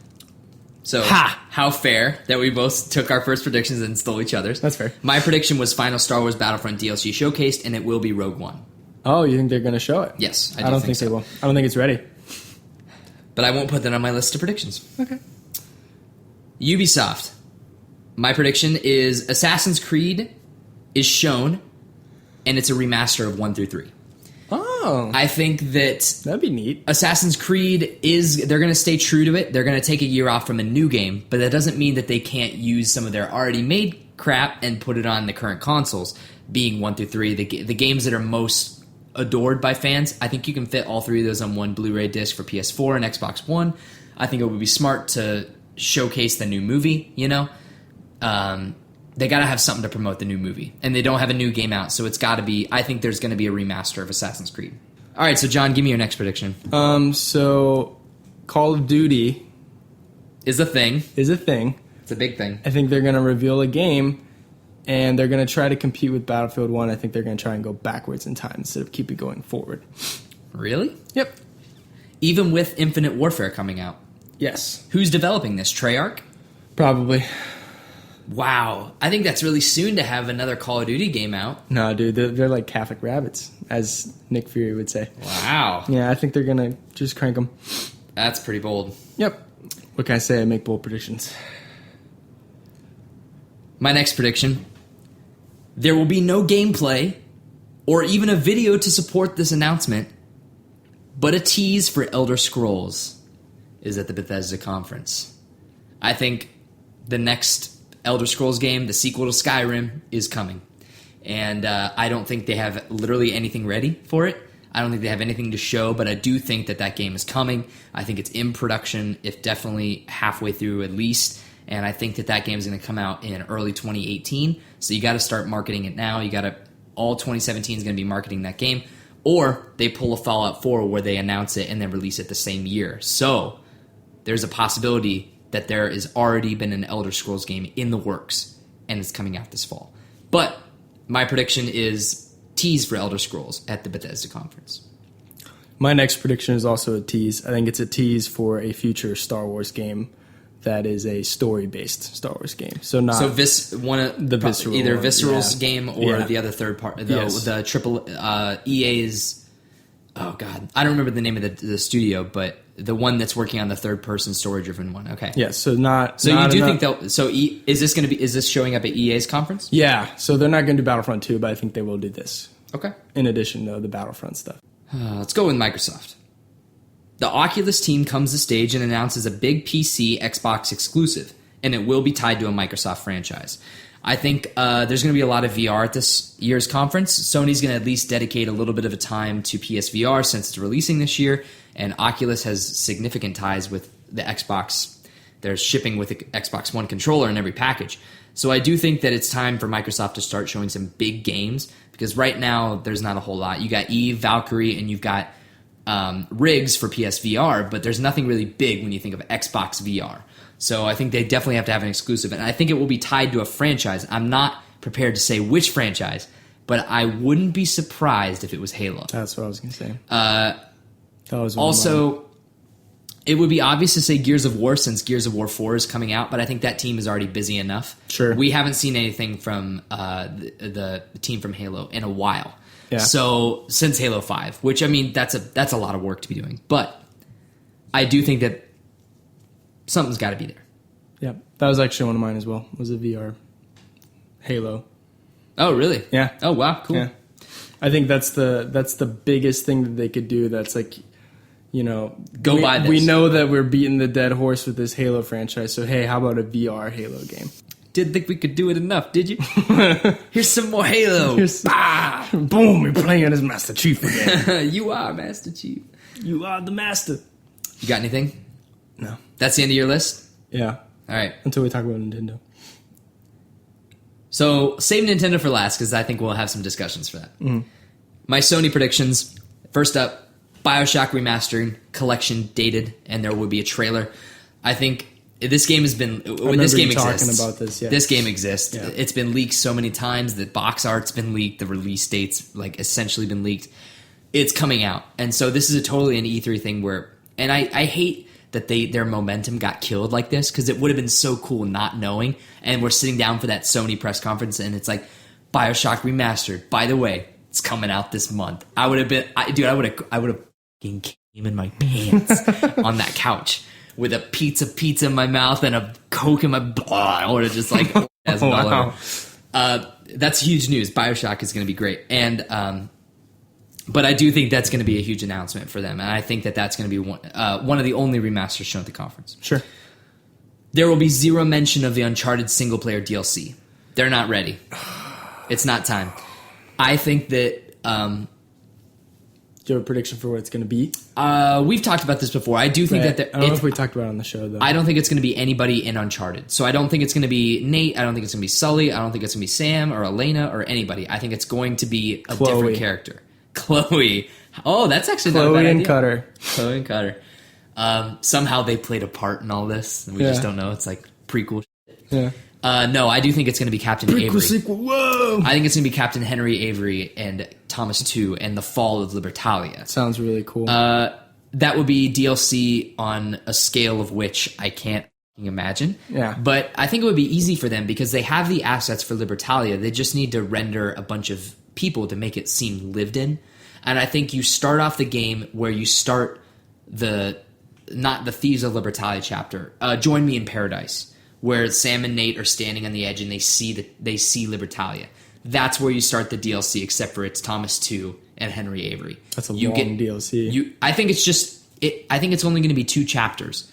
So, how fair that we both took our first predictions and stole each other's. That's fair. My prediction was final Star Wars Battlefront DLC showcased, and it will be Rogue One. Oh, you think they're going to show it? Yes, I don't think so. they will. I don't think it's ready. But I won't put that on my list of predictions. Okay. Ubisoft. My prediction is Assassin's Creed is shown, and it's a remaster of 1 through 3. Oh. I think that That'd be neat. Assassin's Creed they're going to stay true to it. They're going to take a year off from a new game, but that doesn't mean that they can't use some of their already made crap and put it on the current consoles, being 1 through 3. The games that are most adored by fans, I think you can fit all 3 of those on one Blu-ray disc for PS4 and Xbox One. I think it would be smart to showcase the new movie, you know? They got to have something to promote the new movie. And they don't have a new game out, so it's got to be... I think there's going to be a remaster of Assassin's Creed. All right, so John, give me your next prediction. So Call of Duty... Is a thing. Is a thing. It's a big thing. I think they're going to reveal a game, and they're going to try to compete with Battlefield 1. I think they're going to try and go backwards in time instead of keep it going forward. Really? Yep. Even with Infinite Warfare coming out. Yes. Who's developing this? Treyarch? Probably. Wow. I think that's really soon to have another Call of Duty game out. No, dude, they're like Catholic rabbits, as Nick Fury would say. Wow. Yeah, I think they're going to just crank them. That's pretty bold. Yep. What can I say? I make bold predictions. My next prediction. There will be no gameplay or even a video to support this announcement, but a tease for Elder Scrolls is at the Bethesda conference. I think the next Elder Scrolls game, the sequel to Skyrim, is coming. And I don't think they have literally anything ready for it. I don't think they have anything to show, but I do think that game is coming. I think it's in production, if definitely halfway through at least. And I think that game is going to come out in early 2018. So you got to start marketing it now. All 2017 is going to be marketing that game. Or they pull a Fallout 4 where they announce it and then release it the same year. So there's a possibility that there has already been an Elder Scrolls game in the works, and it's coming out this fall. But my prediction is tease for Elder Scrolls at the Bethesda conference. My next prediction is also a tease. I think it's a tease for a future Star Wars game that is a story-based Star Wars game. So either Visceral's game or the other third part, the triple EA's. Oh God, I don't remember the name of the studio, but the one that's working on the third-person story-driven one. Okay. Yeah. So not. So not you do enough, think they'll? So is this showing up at EA's conference? Yeah. So they're not going to do Battlefront 2, but I think they will do this. Okay. In addition to the Battlefront stuff. Let's go with Microsoft. The Oculus team comes to stage and announces a big PC Xbox exclusive, and it will be tied to a Microsoft franchise. I think there's going to be a lot of VR at this year's conference. Sony's going to at least dedicate a little bit of a time to PSVR since it's releasing this year, and Oculus has significant ties with the Xbox. They're shipping with the Xbox One controller in every package. So I do think that it's time for Microsoft to start showing some big games, because right now there's not a whole lot. You got Eve, Valkyrie, and you've got rigs for PSVR, but there's nothing really big when you think of Xbox VR. So I think they definitely have to have an exclusive, and I think it will be tied to a franchise. I'm not prepared to say which franchise, but I wouldn't be surprised if it was Halo. That's what I was going to say. It would be obvious to say Gears of War since Gears of War 4 is coming out, but I think that team is already busy enough. Sure. We haven't seen anything from the team from Halo in a while. Yeah. So since Halo 5, which I mean that's a lot of work to be doing, but I do think that something's got to be there. Yeah, that was actually one of mine as well. Was a VR Halo. Oh, really? Yeah. Oh, wow, cool. Yeah. I think that's the biggest thing that they could do. That's like, buy this. We know that we're beating the dead horse with this Halo franchise. So hey, how about a VR Halo game? Didn't think we could do it enough, did you? Here's some more Halo. Boom! You're playing as Master Chief again. You are Master Chief. You are the master. You got anything? No. That's the end of your list? Yeah. All right. Until we talk about Nintendo. So save Nintendo for last because I think we'll have some discussions for that. Mm. My Sony predictions. First up, BioShock Remastered Collection dated, and there will be a trailer. I think this game has been... This game exists. Talking about this, yeah. This game exists. Yeah. It's been leaked so many times. The box art's been leaked. The release date's essentially been leaked. It's coming out. And so this is totally an E3 thing where... And I hate that their momentum got killed like this, because it would have been so cool not knowing. And we're sitting down for that Sony press conference, and it's like, BioShock Remastered. By the way, it's coming out this month. I would have fucking came in my pants on that couch with a pizza in my mouth and a Coke in my blah. I would have just like wow. That's huge news. BioShock is going to be great, and but I do think that's going to be a huge announcement for them, and I think that's going to be one of the only remasters shown at the conference. Sure. There will be zero mention of the Uncharted single player DLC. They're not ready. It's not time. I think that. Do you have a prediction for what it's going to be? We've talked about this before. I do think that I don't know if we talked about it on the show, though. I don't think it's going to be anybody in Uncharted. So I don't think it's going to be Nate. I don't think it's going to be Sully. I don't think it's going to be Sam or Elena or anybody. I think it's going to be a different character. Chloe. Oh, that's actually not a bad idea. Cutter. Chloe and Cutter. Somehow they played a part in all this, and we just don't know. It's like prequel shit. Yeah. No, I do think it's going to be Captain Avery. Sequel, whoa! I think it's going to be Captain Henry Avery and Thomas 2 and the Fall of Libertalia. Sounds really cool. That would be DLC on a scale of which I can't imagine. Yeah. But I think it would be easy for them because they have the assets for Libertalia. They just need to render a bunch of people to make it seem lived in. And I think you start off the game where you start not the Thieves of Libertalia chapter. Join Me in Paradise, where Sam and Nate are standing on the edge and they see Libertalia. That's where you start the DLC, except for it's Thomas 2 and Henry Avery. That's a long DLC. I think I think it's only going to be 2 chapters.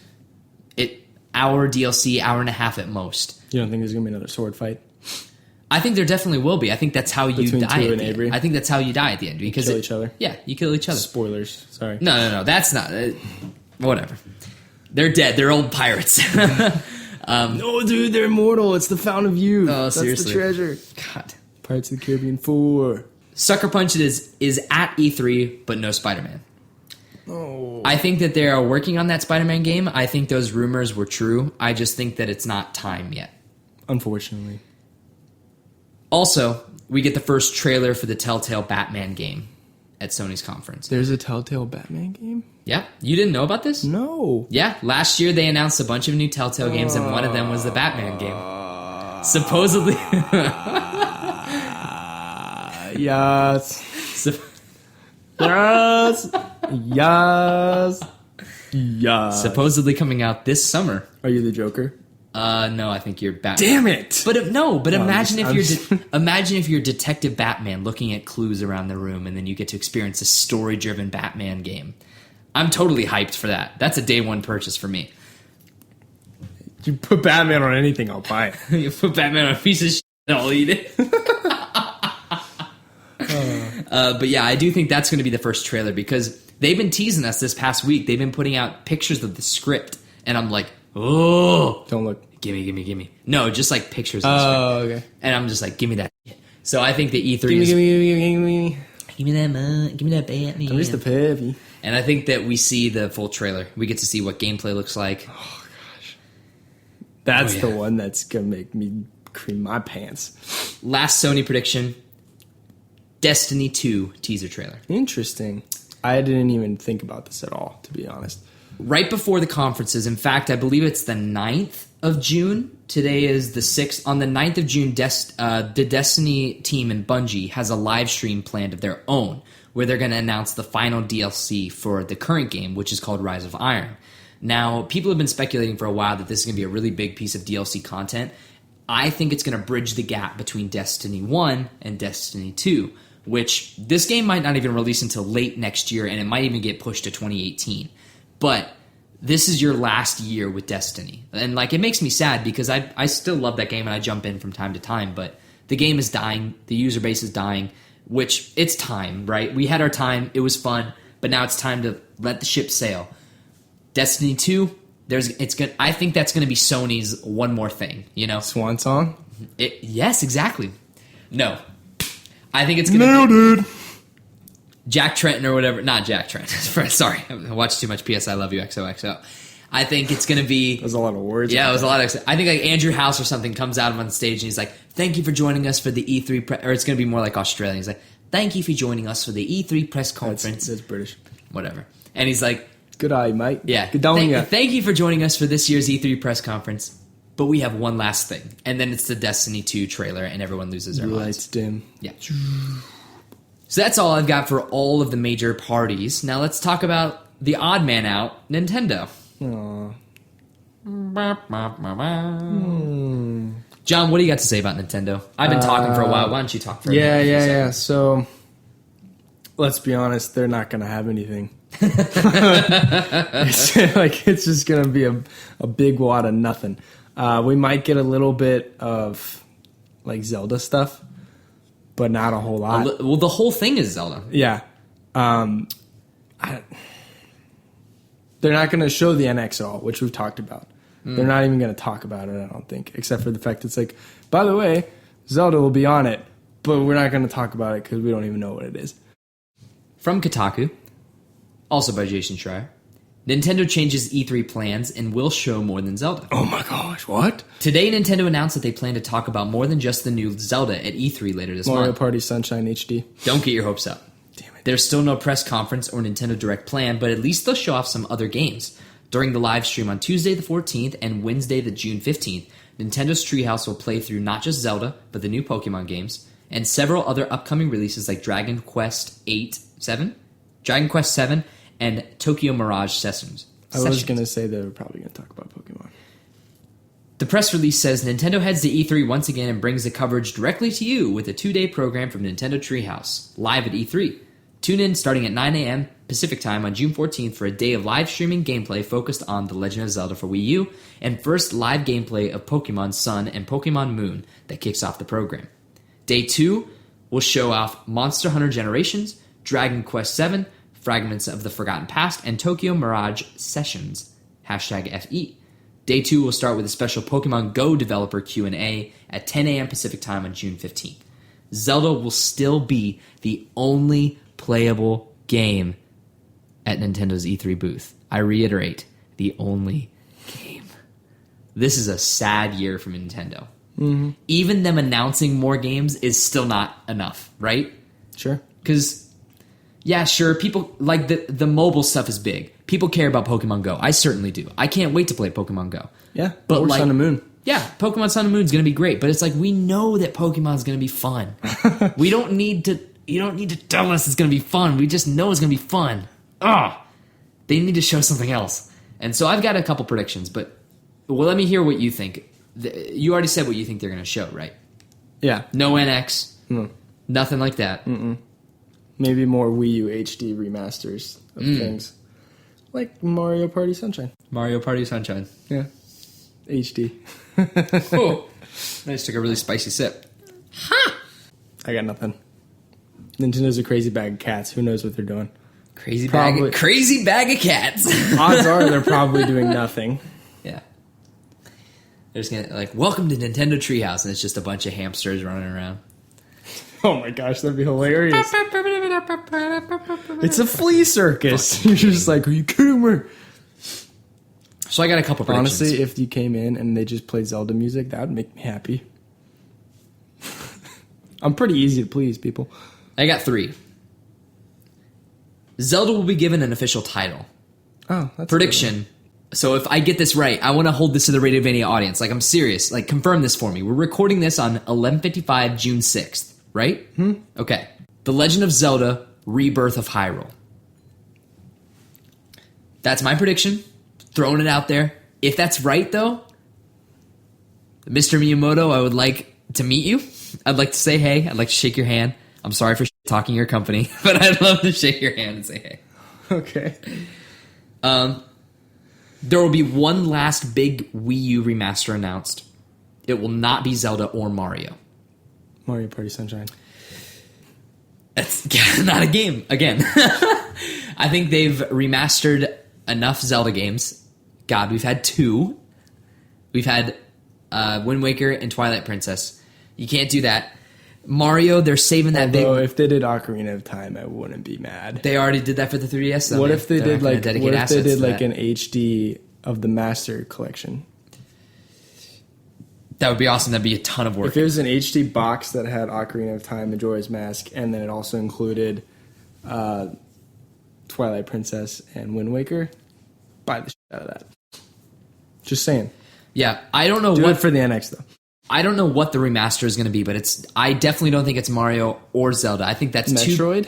Hour DLC, hour and a half at most. You don't think there's going to be another sword fight? I think there definitely will be. I think that's how you die at the end. I think that's how you die at the end. Because kill each other? Yeah, you kill each other. Spoilers. Sorry. No. That's not... whatever. They're dead. They're old pirates. No, dude, they're immortal. It's the Fountain of Youth. Oh, that's seriously. The treasure. God. Pirates of the Caribbean 4. Sucker Punch is at E3, but no Spider-Man. Oh. I think that they are working on that Spider-Man game. I think those rumors were true. I just think that it's not time yet. Unfortunately. Also, we get the first trailer for the Telltale Batman game at Sony's conference. There's a Telltale Batman game? Yeah. You didn't know about this? No. Yeah. Last year they announced a bunch of new Telltale games, and one of them was the Batman game. Supposedly... Yes. Yes. Yes. Yes. Supposedly coming out this summer. Are you the Joker? No, I think you're Batman. Damn it! But imagine if you're Detective Batman looking at clues around the room, and then you get to experience a story-driven Batman game. I'm totally hyped for that. That's a day one purchase for me. You put Batman on anything, I'll buy it. You put Batman on a piece of shit, and I'll eat it. But yeah, I do think that's going to be the first trailer because they've been teasing us this past week. They've been putting out pictures of the script, and I'm like, oh, don't look. Gimme. No, just like pictures of the script. Oh, okay. And I'm just like, give me that shit. So I think the E3 Give me. Give me that Batman. I'm just a peppy. And I think that we see the full trailer. We get to see what gameplay looks like. Oh, gosh. That's the one that's going to make me cream my pants. Last Sony prediction, Destiny 2 teaser trailer. Interesting. I didn't even think about this at all, to be honest. Right before the conferences. In fact, I believe it's the 9th of June. Today is the 6th. On the 9th of June, the Destiny team and Bungie has a live stream planned of their own where they're going to announce the final DLC for the current game, which is called Rise of Iron. Now, people have been speculating for a while that this is going to be a really big piece of DLC content. I think it's going to bridge the gap between Destiny 1 and Destiny 2, which this game might not even release until late next year, and it might even get pushed to 2018. But this is your last year with Destiny. And like, it makes me sad because I still love that game and I jump in from time to time, but the game is dying. The user base is dying, which it's time, right? We had our time. It was fun, but now it's time to let the ship sail. Destiny 2, I think that's going to be Sony's one more thing, you know? Swan song? Yes, exactly. No. I think it's going to be... dude. Jack Trenton or whatever. Not Jack Trenton. Sorry. I watched too much PS I Love You XOXO. I think it's going to be... That was a lot of words. Yeah, it was a lot of... I think like Andrew House or something comes out on stage and he's like, thank you for joining us for the E3... or it's going to be more like Australian. He's like, thank you for joining us for the E3 press conference. That's British. Whatever. And he's like, Good eye, mate. Yeah. Good on ya. Thank you for joining us for this year's E3 press conference. But we have one last thing, and then it's the Destiny 2 trailer, and everyone loses their minds. Lights dim. Yeah. So that's all I've got for all of the major parties. Now let's talk about the odd man out, Nintendo. Aww. John, what do you got to say about Nintendo? I've been talking for a while. Why don't you talk for a minute? Yeah. So, let's be honest, they're not going to have anything. It's just going to be a big wad of nothing. We might get a little bit of like Zelda stuff, but not a whole lot. Well, the whole thing is Zelda. Yeah. They're not going to show the NX at all, which we've talked about. They're not even going to talk about it, I don't think, except for the fact it's like, by the way, Zelda will be on it, but we're not going to talk about it because we don't even know what it is. From Kotaku, also by Jason Schreier, Nintendo changes E3 plans and will show more than Zelda. Oh my gosh, what? Today, Nintendo announced that they plan to talk about more than just the new Zelda at E3 later this Mario month. Party Sunshine HD. Don't get your hopes up. Damn it. There's still no press conference or Nintendo Direct plan, but at least they'll show off some other games. During the live stream on Tuesday the 14th and Wednesday the June 15th, Nintendo's Treehouse will play through not just Zelda, but the new Pokemon games, and several other upcoming releases like Dragon Quest 7, and Tokyo Mirage Sessions. I was going to say they were probably going to talk about Pokemon. The press release says Nintendo heads to E3 once again and brings the coverage directly to you with a 2-day program from Nintendo Treehouse, live at E3. Tune in starting at 9 a.m. Pacific Time on June 14th for a day of live streaming gameplay focused on The Legend of Zelda for Wii U and first live gameplay of Pokemon Sun and Pokemon Moon that kicks off the program. Day 2 will show off Monster Hunter Generations, Dragon Quest 7, Fragments of the Forgotten Past, and Tokyo Mirage Sessions, #FE. Day 2 will start with a special Pokemon Go developer Q&A at 10 a.m. Pacific Time on June 15th. Zelda will still be the only playable game at Nintendo's E3 booth. I reiterate, the only game. This is a sad year for Nintendo. Mm-hmm. Even them announcing more games is still not enough, right? Sure. Because, yeah, sure, people, like, the mobile stuff is big. People care about Pokemon Go. I certainly do. I can't wait to play Pokemon Go. Yeah, but or like, Sun and Moon. Yeah, Pokemon Sun and Moon is going to be great, but it's like, we know that Pokemon's going to be fun. You don't need to tell us it's going to be fun. We just know it's going to be fun. They need to show something else. And so I've got a couple predictions, but let me hear what you think. You already said what you think they're going to show, right? Yeah. No NX. Nothing like that. Maybe more Wii U HD remasters of things. Like Mario Party Sunshine. Mario Party Sunshine. Yeah. HD. Oh, I just took a really spicy sip. I got nothing. Nintendo's a crazy bag of cats. Who knows what they're doing? Crazy bag of cats. Odds are they're probably doing nothing. Yeah. They're just gonna like, welcome to Nintendo Treehouse, and it's just a bunch of hamsters running around. Oh my gosh, that'd be hilarious. It's a flea circus. You're just like, are you kidding me? So I got a couple predictions. Honestly, if you came in and they just played Zelda music, that would make me happy. I'm pretty easy to please, people. I got 3. Zelda will be given an official title. Oh, that's prediction. So if I get this right, I want to hold this to the Radiovania audience. Like, I'm serious. Like, confirm this for me. We're recording this on 11:55 June 6th, right? Okay. The Legend of Zelda: Rebirth of Hyrule. That's my prediction. Throwing it out there. If that's right, though, Mr. Miyamoto, I would like to meet you. I'd like to say hey. I'd like to shake your hand. I'm sorry for talking your company, but I'd love to shake your hand and say hey. Okay. There will be one last big Wii U remaster announced. It will not be Zelda or Mario. Mario Party Sunshine. That's not a game, again. I think they've remastered enough Zelda games. God, we've had 2. We've had Wind Waker and Twilight Princess. You can't do that. Mario, they're saving that Although, big... if they did Ocarina of Time, I wouldn't be mad. They already did that for the 3DS, though. What if they did like an HD of the Master Collection? That would be awesome. That'd be a ton of work. If it was an HD box that had Ocarina of Time, Majora's Mask, and then it also included Twilight Princess and Wind Waker, buy the shit out of that. Just saying. Yeah, I don't know Do what it for the NX though. I don't know what the remaster is going to be, but I definitely don't think it's Mario or Zelda. I think that's Metroid.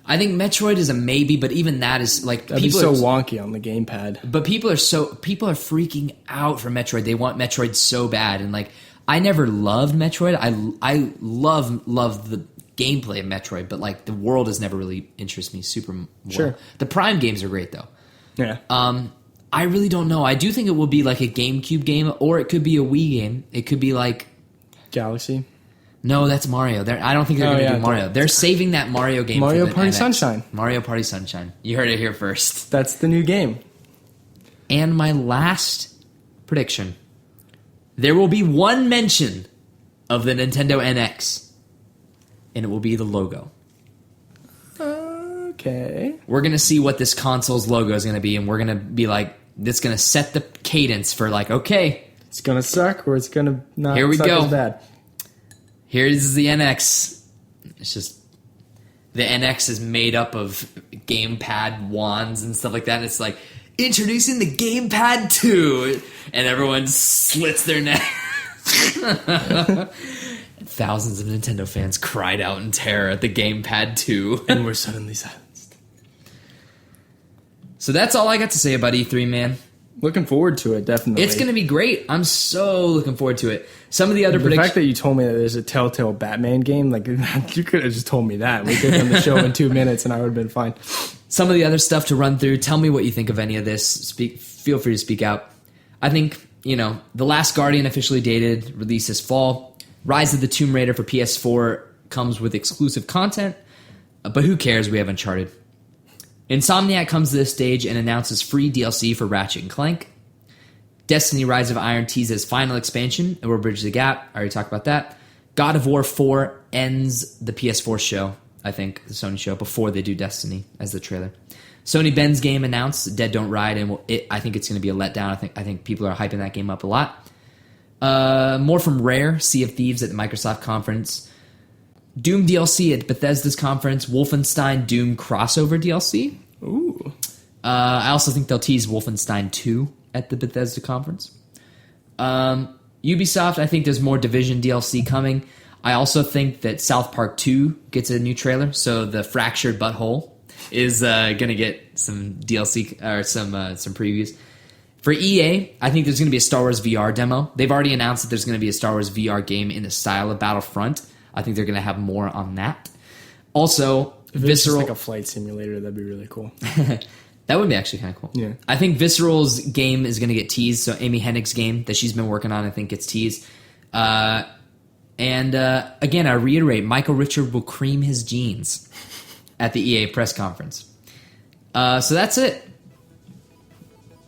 I think Metroid is a maybe, but even that is like That'd be so wonky on the gamepad. But people are freaking out for Metroid. They want Metroid so bad, and like I never loved Metroid. I love the gameplay of Metroid, but like the world has never really interested me super well. Sure. The Prime games are great though. Yeah. I really don't know. I do think it will be like a GameCube game, or it could be a Wii game. It could be like Galaxy. No, that's Mario. I don't think they're going to do Mario. They're saving that Mario game Mario for the Party NX. Sunshine. Mario Party Sunshine. You heard it here first. That's the new game. And my last prediction. There will be one mention of the Nintendo NX, and it will be the logo. Okay. We're going to see what this console's logo is going to be, and we're going to be like, this is going to set the cadence for like, okay. It's going to suck, or it's going to not Here we suck go. as bad. Here's the NX. It's just the NX is made up of gamepad wands and stuff like that. And it's like introducing the gamepad 2, and everyone slits their neck. Thousands of Nintendo fans cried out in terror at the gamepad 2, and we're suddenly silenced. So that's all I got to say about E3, man. Looking forward to it, definitely. It's going to be great. I'm so looking forward to it. Some of the other predictions. The fact that you told me that there's a Telltale Batman game, like you could have just told me that. We could have done the show in 2 minutes, and I would have been fine. Some of the other stuff to run through. Tell me what you think of any of this. Feel free to speak out. I think The Last Guardian officially dated, release this fall. Rise of the Tomb Raider for PS4 comes with exclusive content, but who cares? We have Uncharted. Insomniac comes to this stage and announces free DLC for Ratchet & Clank. Destiny Rise of Iron teases final expansion, and we'll bridge the gap. I already talked about that. God of War 4 ends the PS4 show, I think, the Sony show, before they do Destiny as the trailer. Sony Ben's game announced, Dead Don't Ride, and I think it's going to be a letdown. I think people are hyping that game up a lot. More from Rare, Sea of Thieves at the Microsoft conference. Doom DLC at Bethesda's conference. Wolfenstein Doom crossover DLC. Ooh. I also think they'll tease Wolfenstein 2 at the Bethesda conference. Ubisoft, I think there's more Division DLC coming. I also think that South Park 2 gets a new trailer, so the Fractured Butthole is going to get some DLC or some previews. For EA, I think there's going to be a Star Wars VR demo. They've already announced that there's going to be a Star Wars VR game in the style of Battlefront. I think they're going to have more on that. Also, If it's just like a flight simulator, that'd be really cool. That would be actually kind of cool. Yeah. I think Visceral's game is going to get teased. So Amy Hennig's game that she's been working on, I think, gets teased. Again, I reiterate, Michael Richard will cream his jeans at the EA press conference. So that's it.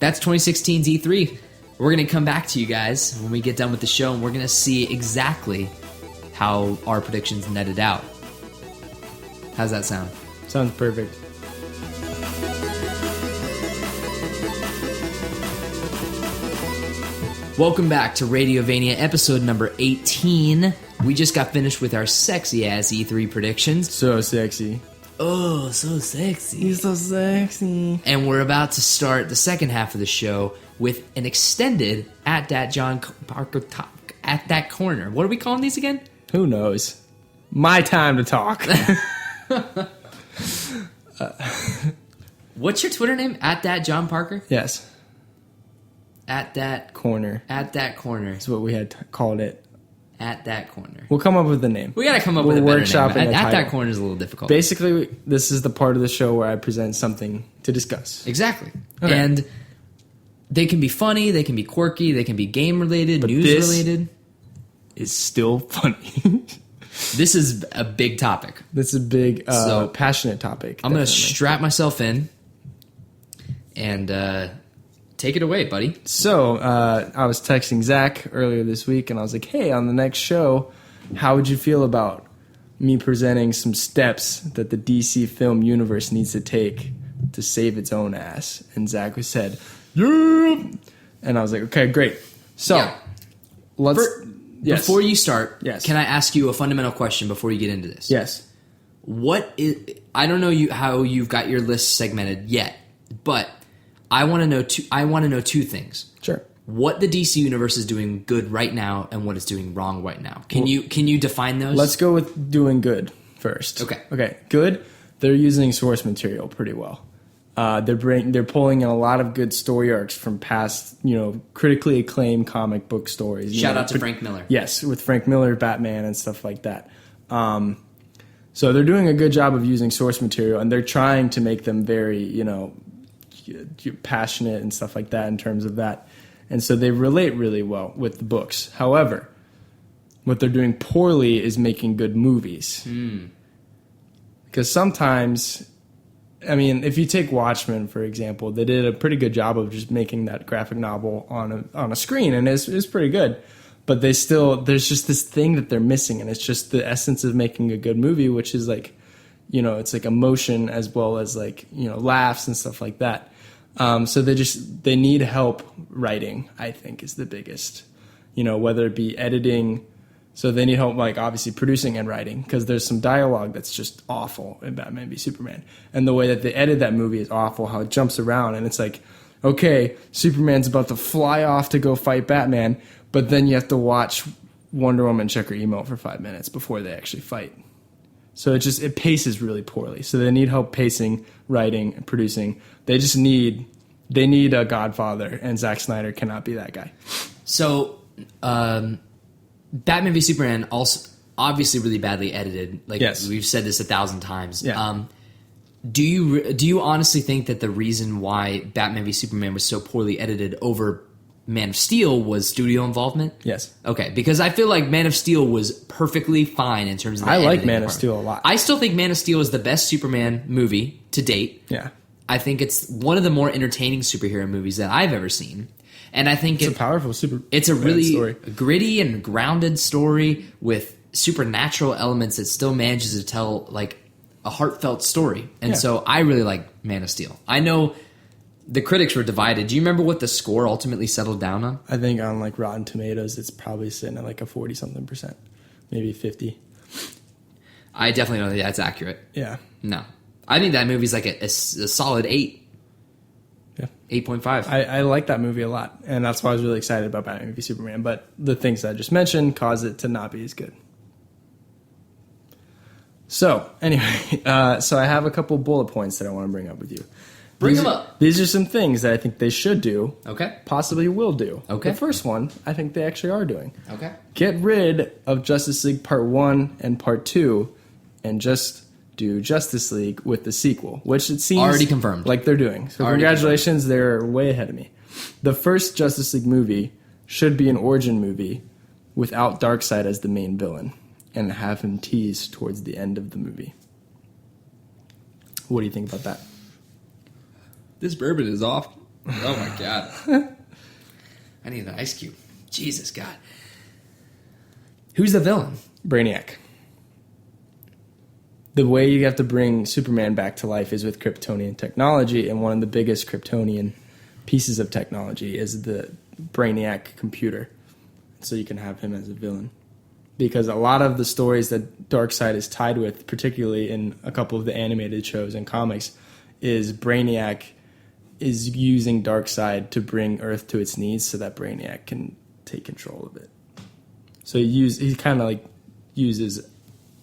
That's 2016's E3. We're going to come back to you guys when we get done with the show, and we're going to see exactly how our predictions netted out. How's that sound? Sounds perfect. Welcome back to Radiovania, episode number 18. We just got finished with our sexy-ass E3 predictions. So sexy. Oh, so sexy. He's so sexy. And we're about to start the second half of the show with an extended At That Jon Parker talk. At That Corner. What are we calling these again? Who knows? My time to talk. What's your Twitter name? At That Jon Parker? Yes. At That Corner. At That Corner. That's what we had called it. At That Corner. We'll come up with the name. We gotta come up with a better name. workshopping At a That title. Corner is a little difficult. Basically, this is the part of the show where I present something to discuss. Exactly. Okay. And they can be funny, they can be quirky, they can be game related, But news this- related. It's still funny. This is a big topic. That's a big, So, passionate topic. I'm going to definitely. strap myself in and take it away, buddy. So, I was texting Zach earlier this week, and I was like, hey, on the next show, how would you feel about me presenting some steps that the DC film universe needs to take to save its own ass? And Zach said, yeah! And I was like, okay, great. So, Yeah. let's... yes. Before you start, Yes. can I ask you a fundamental question before you get into this? Yes. What is... I don't know how you've got your list segmented yet, but I want to know two things. Sure. What the DC universe is doing good right now and what it's doing wrong right now. Can you define those? Let's go with doing good first. Okay. Good. They're using source material pretty well. They're pulling in a lot of good story arcs from past, critically acclaimed comic book stories. Shout out to Frank Miller. Yes, with Frank Miller, Batman, and stuff like that. So they're doing a good job of using source material, and they're trying to make them very, passionate and stuff like that in terms of that. And so they relate really well with the books. However, what they're doing poorly is making good movies. Because sometimes, if you take Watchmen, for example, they did a pretty good job of just making that graphic novel on a screen, and it's pretty good. But there's just this thing that they're missing, and it's just the essence of making a good movie, which is like, it's like emotion as well as like, laughs and stuff like that. So they need help writing, I think, is the biggest, whether it be editing. So they need help, like, obviously producing and writing, because there's some dialogue that's just awful in Batman v Superman. And the way that they edit that movie is awful, how it jumps around. And it's like, okay, Superman's about to fly off to go fight Batman, but then you have to watch Wonder Woman check her email for 5 minutes before they actually fight. So it paces really poorly. So they need help pacing, writing, and producing. They need a Godfather, and Zack Snyder cannot be that guy. So, Batman v Superman also obviously really badly edited. Like, yes. We've said this 1,000 times. Yeah. Do you honestly think that the reason why Batman v Superman was so poorly edited over Man of Steel was studio involvement? Yes. Okay, because I feel like Man of Steel was perfectly fine in terms of the I like editing Man of department. Steel a lot. I still think Man of Steel is the best Superman movie to date. Yeah. I think it's one of the more entertaining superhero movies that I've ever seen. And I think it's a powerful it's a really story. Gritty and grounded story with supernatural elements that still manages to tell like a heartfelt story. And so I really like Man of Steel. I know the critics were divided. Do you remember what the score ultimately settled down on? I think on like Rotten Tomatoes, it's probably sitting at like a 40-something%, maybe 50. I definitely don't think that's accurate. Yeah. No. I think that movie's like a solid 8. Yeah. 8.5. I like that movie a lot, and that's why I was really excited about Batman v Superman. But the things I just mentioned cause it to not be as good. So, anyway, so I have a couple bullet points that I want to bring up with you. Bring them up. These are some things that I think they should do. Okay. Possibly will do. Okay. The first one, I think they actually are doing. Okay. Get rid of Justice League Part 1 and Part 2 and just do Justice League with the sequel, which it seems already confirmed like they're doing. So already congratulations, confirmed. They're way ahead of me. The first Justice League movie should be an origin movie without Darkseid as the main villain and have him tease towards the end of the movie. What do you think about that? This bourbon is off. Oh my God. I need an ice cube. Jesus God. Who's the villain? Brainiac. The way you have to bring Superman back to life is with Kryptonian technology, and one of the biggest Kryptonian pieces of technology is the Brainiac computer. So you can have him as a villain. Because a lot of the stories that Darkseid is tied with, particularly in a couple of the animated shows and comics, is Brainiac is using Darkseid to bring Earth to its knees so that Brainiac can take control of it. So he kind of like uses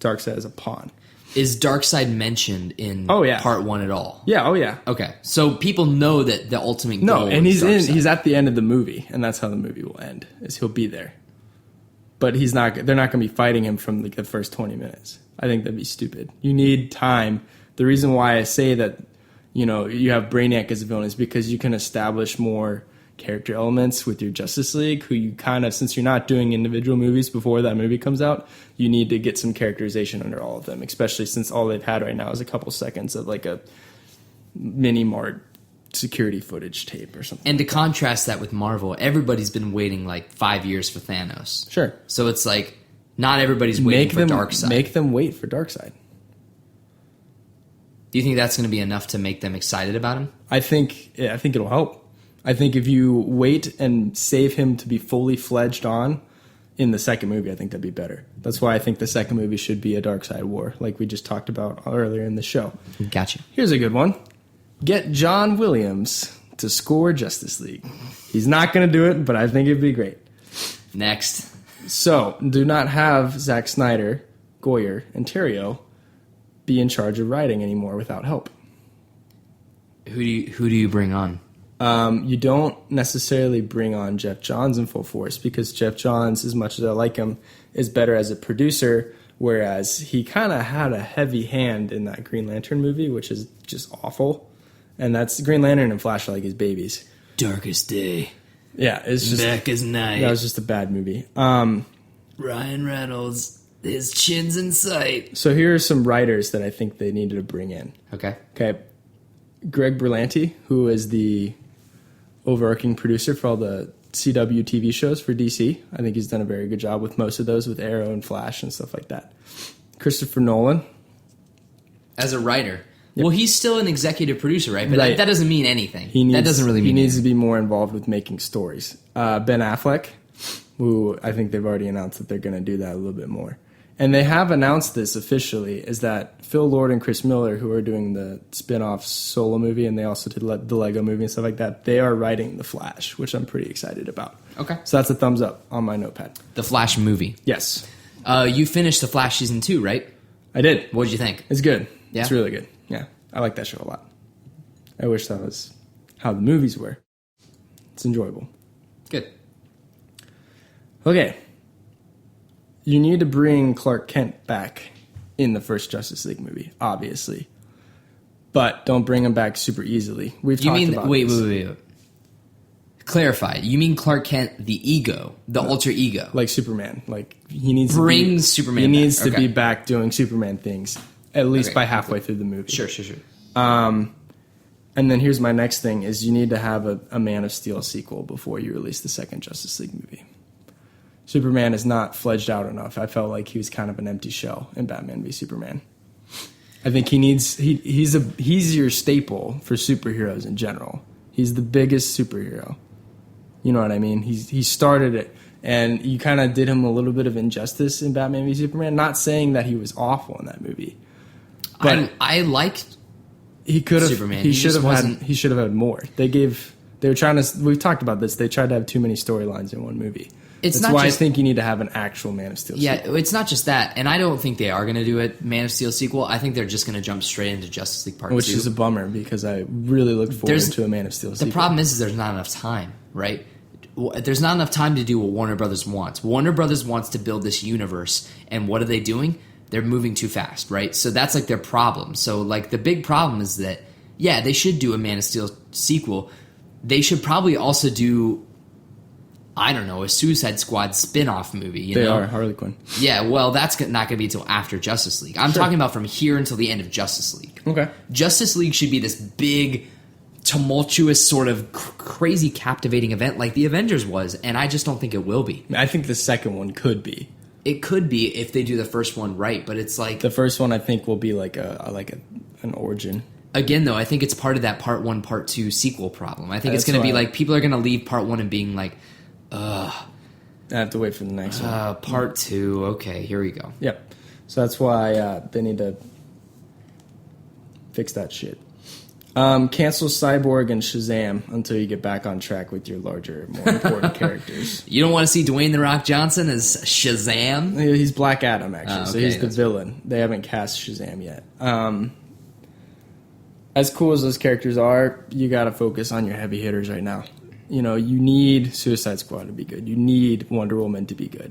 Darkseid as a pawn. Is Darkseid mentioned in Part 1 at all? Yeah, oh yeah. Okay, so people know that the ultimate goal and is Darkseid. he's at the end of the movie, and that's how the movie will end, is he'll be there. But they're not going to be fighting him from like the first 20 minutes. I think that'd be stupid. You need time. The reason why I say that, you have Brainiac as a villain is because you can establish more character elements with your Justice League, who you kind of, since you're not doing individual movies before that movie comes out, you need to get some characterization under all of them, especially since all they've had right now is a couple seconds of like a mini-mart security footage tape or something. And to contrast that with Marvel, everybody's been waiting like 5 years for Thanos. Sure. So it's like, not everybody's waiting for Darkseid. Make them wait for Darkseid. Do you think that's going to be enough to make them excited about him? I think it'll help. I think if you wait and save him to be fully fledged on in the second movie, I think that'd be better. That's why I think the second movie should be a Darkseid war, like we just talked about earlier in the show. Gotcha. Here's a good one. Get John Williams to score Justice League. He's not going to do it, but I think it'd be great. Next. So, do not have Zack Snyder, Goyer, and Terrio be in charge of writing anymore without help. Who do you bring on? You don't necessarily bring on Jeff Johns in full force because Jeff Johns, as much as I like him, is better as a producer, whereas he kind of had a heavy hand in that Green Lantern movie, which is just awful. And that's Green Lantern and Flash are like his babies. Darkest Day. Yeah, it's just Black as Night. That was just a bad movie. Ryan Reynolds, his chin's in sight. So here are some writers that I think they needed to bring in. Okay. Greg Berlanti, who is the overarching producer for all the CW TV shows for DC. I think he's done a very good job with most of those, with Arrow and Flash and stuff like that. Christopher Nolan. As a writer. Yep. Well, he's still an executive producer, right? But that doesn't mean anything. That doesn't really mean He needs anything. to be more involved with making stories. Ben Affleck, who I think they've already announced that they're going to do that a little bit more. And they have announced this officially, is that Phil Lord and Chris Miller, who are doing the spin-off Solo movie, and they also did the Lego movie and stuff like that, they are writing The Flash, which I'm pretty excited about. Okay. So that's a thumbs up on my notepad. The Flash movie. Yes. You finished The Flash Season 2, right? I did. What did you think? It's good. Yeah? It's really good. Yeah. I like that show a lot. I wish that was how the movies were. It's enjoyable. Good. Okay. You need to bring Clark Kent back in the first Justice League movie, obviously. But don't bring him back super easily. We've talked about wait, this. wait. Clarify. You mean Clark Kent, the ego, the alter ego. Like Superman. Like he needs Bring Superman He back. needs to Okay. be back doing Superman things, at least Okay. by halfway through the movie. Sure. And then here's my next thing is you need to have a Man of Steel sequel before you release the second Justice League movie. Superman is not fledged out enough. I felt like he was kind of an empty shell in Batman v Superman. I think he's your staple for superheroes in general. He's the biggest superhero. You know what I mean? He started it, and you kind of did him a little bit of injustice in Batman v Superman. Not saying that he was awful in that movie, but I liked he could have. Superman. He He should just have wasn't- had. He should have had more. They were trying to. We've talked about this. They tried to have too many storylines in one movie. It's That's not why just- I think you need to have an actual Man of Steel. Yeah, sequel. it's not just that, and I don't think they are going to do a Man of Steel sequel. I think they're just going to jump straight into Justice League Part 2. Which is a bummer because I really look forward There's- to a Man of Steel The sequel. problem is there's not enough time, right? There's not enough time to do what Warner Brothers wants. Warner Brothers wants to build this universe, and what are they doing? They're moving too fast, right? So that's like their problem. So like the big problem is that, yeah, they should do a Man of Steel sequel. They should probably also do, I don't know, a Suicide Squad spin-off movie. You They know? are Harley Quinn. Yeah, well, that's not going to be until after Justice League. I'm talking about from here until the end of Justice League. Okay. Justice League should be this big, tumultuous, sort of crazy, captivating event like the Avengers was, and I just don't think it will be. I think the second one could be. It could be if they do the first one right, but it's like, The first one I think will be like an origin. again, though, I think it's part of that Part 1, Part 2 sequel problem. I think it's That's going to be why- like, people are going to leave Part 1 and being like, I have to wait for the next one. Part 2, okay, here we go. Yep. So that's why they need to fix that shit. Cancel Cyborg and Shazam until you get back on track with your larger, more important characters. You don't want to see Dwayne The Rock Johnson as Shazam? He's Black Adam, actually, so okay, he's the that's villain. They haven't cast Shazam yet. As cool as those characters are, you got to focus on your heavy hitters right now. You know, you need Suicide Squad to be good. You need Wonder Woman to be good.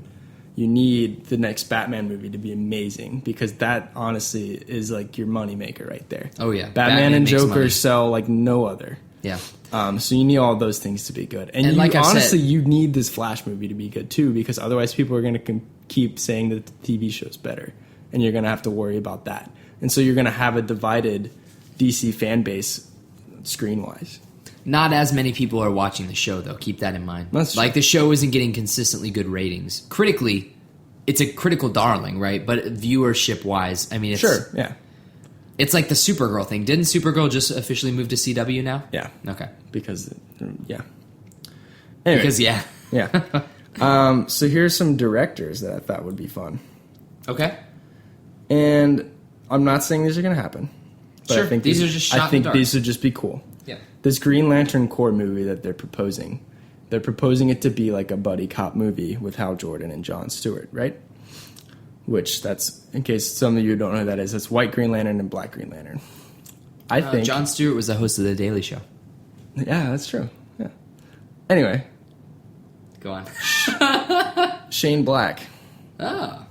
You need the next Batman movie to be amazing because that, honestly, is like your moneymaker right there. Oh, yeah. Batman and makes Joker money. sell like no other. Yeah. So you need all those things to be good. And you, like I said- honestly, you need this Flash movie to be good too because otherwise people are going to keep saying that the TV show's better. And you're going to have to worry about that. And so you're going to have a divided DC fan base screen-wise. Not as many people are watching the show, though. Keep that in mind. That's true. Like, the show isn't getting consistently good ratings. Critically, it's a critical darling, right? But viewership-wise, I mean, it's... Sure, yeah. It's like the Supergirl thing. Didn't Supergirl just officially move to CW now? Yeah. Okay. Because, yeah. Anyway, Because, yeah. yeah. So here's some directors that I thought would be fun. Okay. And I'm not saying these are going to happen. But Sure, I think these are just shot in I the think dark. these would just be cool. Yeah. This Green Lantern Corps movie that they're proposing it to be like a buddy cop movie with Hal Jordan and Jon Stewart, right? Which that's, in case some of you don't know who that is, that's White Green Lantern and Black Green Lantern. I think Jon Stewart was the host of The Daily Show. Yeah, that's true. Yeah. Anyway, Go on. Shane Black Oh.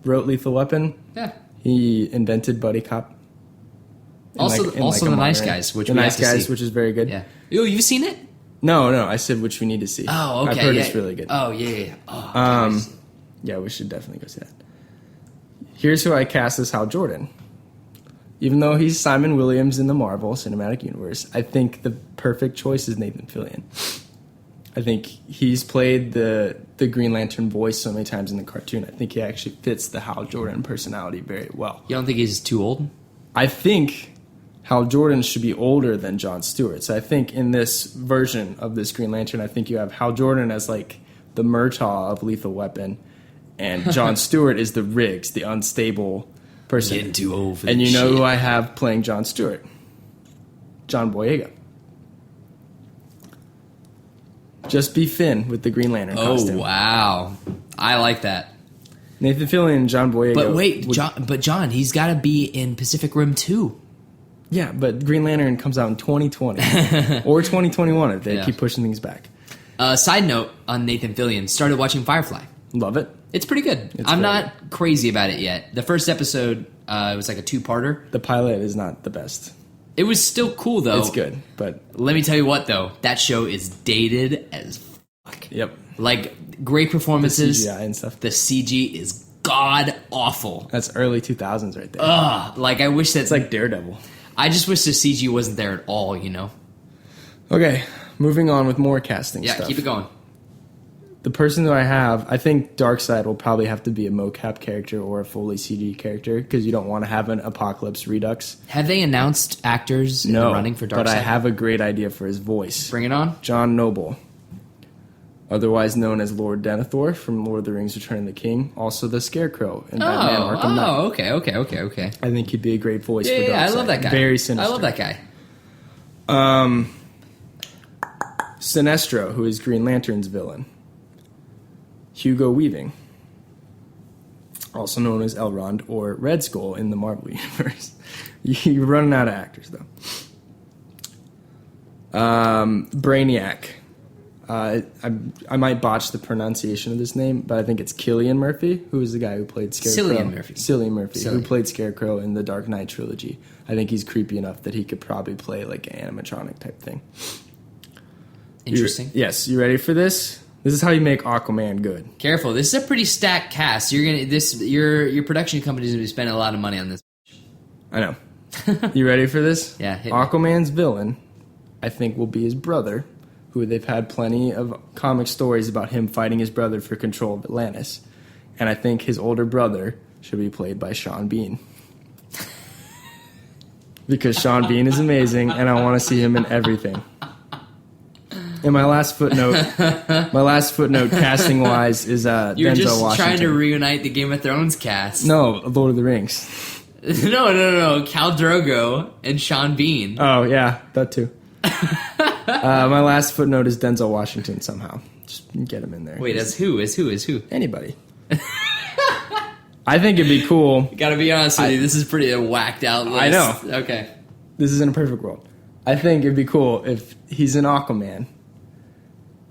wrote Lethal Weapon. Yeah. He invented buddy cop. Also, a The modern- Nice Guys, which The we Nice have to Guys, see. which is very good. Yeah. Oh, you've seen it? No, I said which we need to see. Oh, okay. I've heard yeah. it's really good. Oh, yeah. Oh, okay. Yeah, we should definitely go see that. Here's who I cast as Hal Jordan. Even though he's Simon Williams in the Marvel Cinematic Universe, I think the perfect choice is Nathan Fillion. I think he's played the Green Lantern voice so many times in the cartoon. I think he actually fits the Hal Jordan personality very well. You don't think he's too old? I think Hal Jordan should be older than Jon Stewart. So I think in this version of this Green Lantern, I think you have Hal Jordan as like the Murtaugh of Lethal Weapon, and Jon Stewart is the Riggs, the unstable person. Getting too old for And this you know shit. who I have playing Jon Stewart? John Boyega. Just be Finn with the Green Lantern costume. Oh, wow. I like that. Nathan Fillion and John Boyega. But wait, would- John, he's got to be in Pacific Rim 2. Yeah, but Green Lantern comes out in 2020 or 2021 if they Yeah. keep pushing things back. Side note on Nathan Fillion, started watching Firefly. Love it. It's pretty good. It's I'm very not crazy about it yet. The first episode was like a two-parter. The pilot is not the best. It was still cool, though. It's good, but Let me tell you what, though. That show is dated as fuck. yep. Like, great performances. CGI and stuff. The CG is god-awful. That's early 2000s right there. Ugh. Like, I wish that... It's like Daredevil. I just wish the CG wasn't there at all, you know? Okay, moving on with more casting Yeah, stuff. keep it going. The person who I have, I think Darkseid will probably have to be a mocap character or a fully CG character because you don't want to have an Apocalypse Redux. Have they announced actors in the running for Darkseid? but I have a great idea for his voice. Bring it on. John Noble, otherwise known as Lord Denethor from Lord of the Rings: Return of the King, also the Scarecrow in Batman Arkham Knight. Okay. I think he'd be a great voice for Darkseid. Yeah, I love that guy. Very sinister. I love that guy. Sinestro, who is Green Lantern's villain. Hugo Weaving, also known as Elrond or Red Skull in the Marvel Universe. You're running out of actors, though. Brainiac. I might botch the pronunciation of this name, but I think it's Cillian Murphy, who is the guy who played Scarecrow. Cillian Murphy, who played Scarecrow in the Dark Knight trilogy. I think he's creepy enough that he could probably play like an animatronic type thing. Interesting. Yes, you ready for this? This is how you make Aquaman good. Careful. This is a pretty stacked cast. Your production company's gonna be spending a lot of money on this. I know. You ready for this? Yeah, hit me. Aquaman's villain, I think, will be his brother, who they've had plenty of comic stories about him fighting his brother for control of Atlantis. And I think his older brother should be played by Sean Bean. Because Sean Bean is amazing, and I want to see him in everything. And my last footnote, casting wise, is You're Denzel just Washington. trying to reunite the Game of Thrones cast. No, Lord of the Rings. No. Khal Drogo and Sean Bean. Oh yeah, that too. My last footnote is Denzel Washington somehow. Just get him in there. Wait, as who? Anybody. I think it'd be cool. Gotta be honest with you, this is pretty a whacked out list. I know. Okay. This is in a perfect world. I think it'd be cool if he's an Aquaman.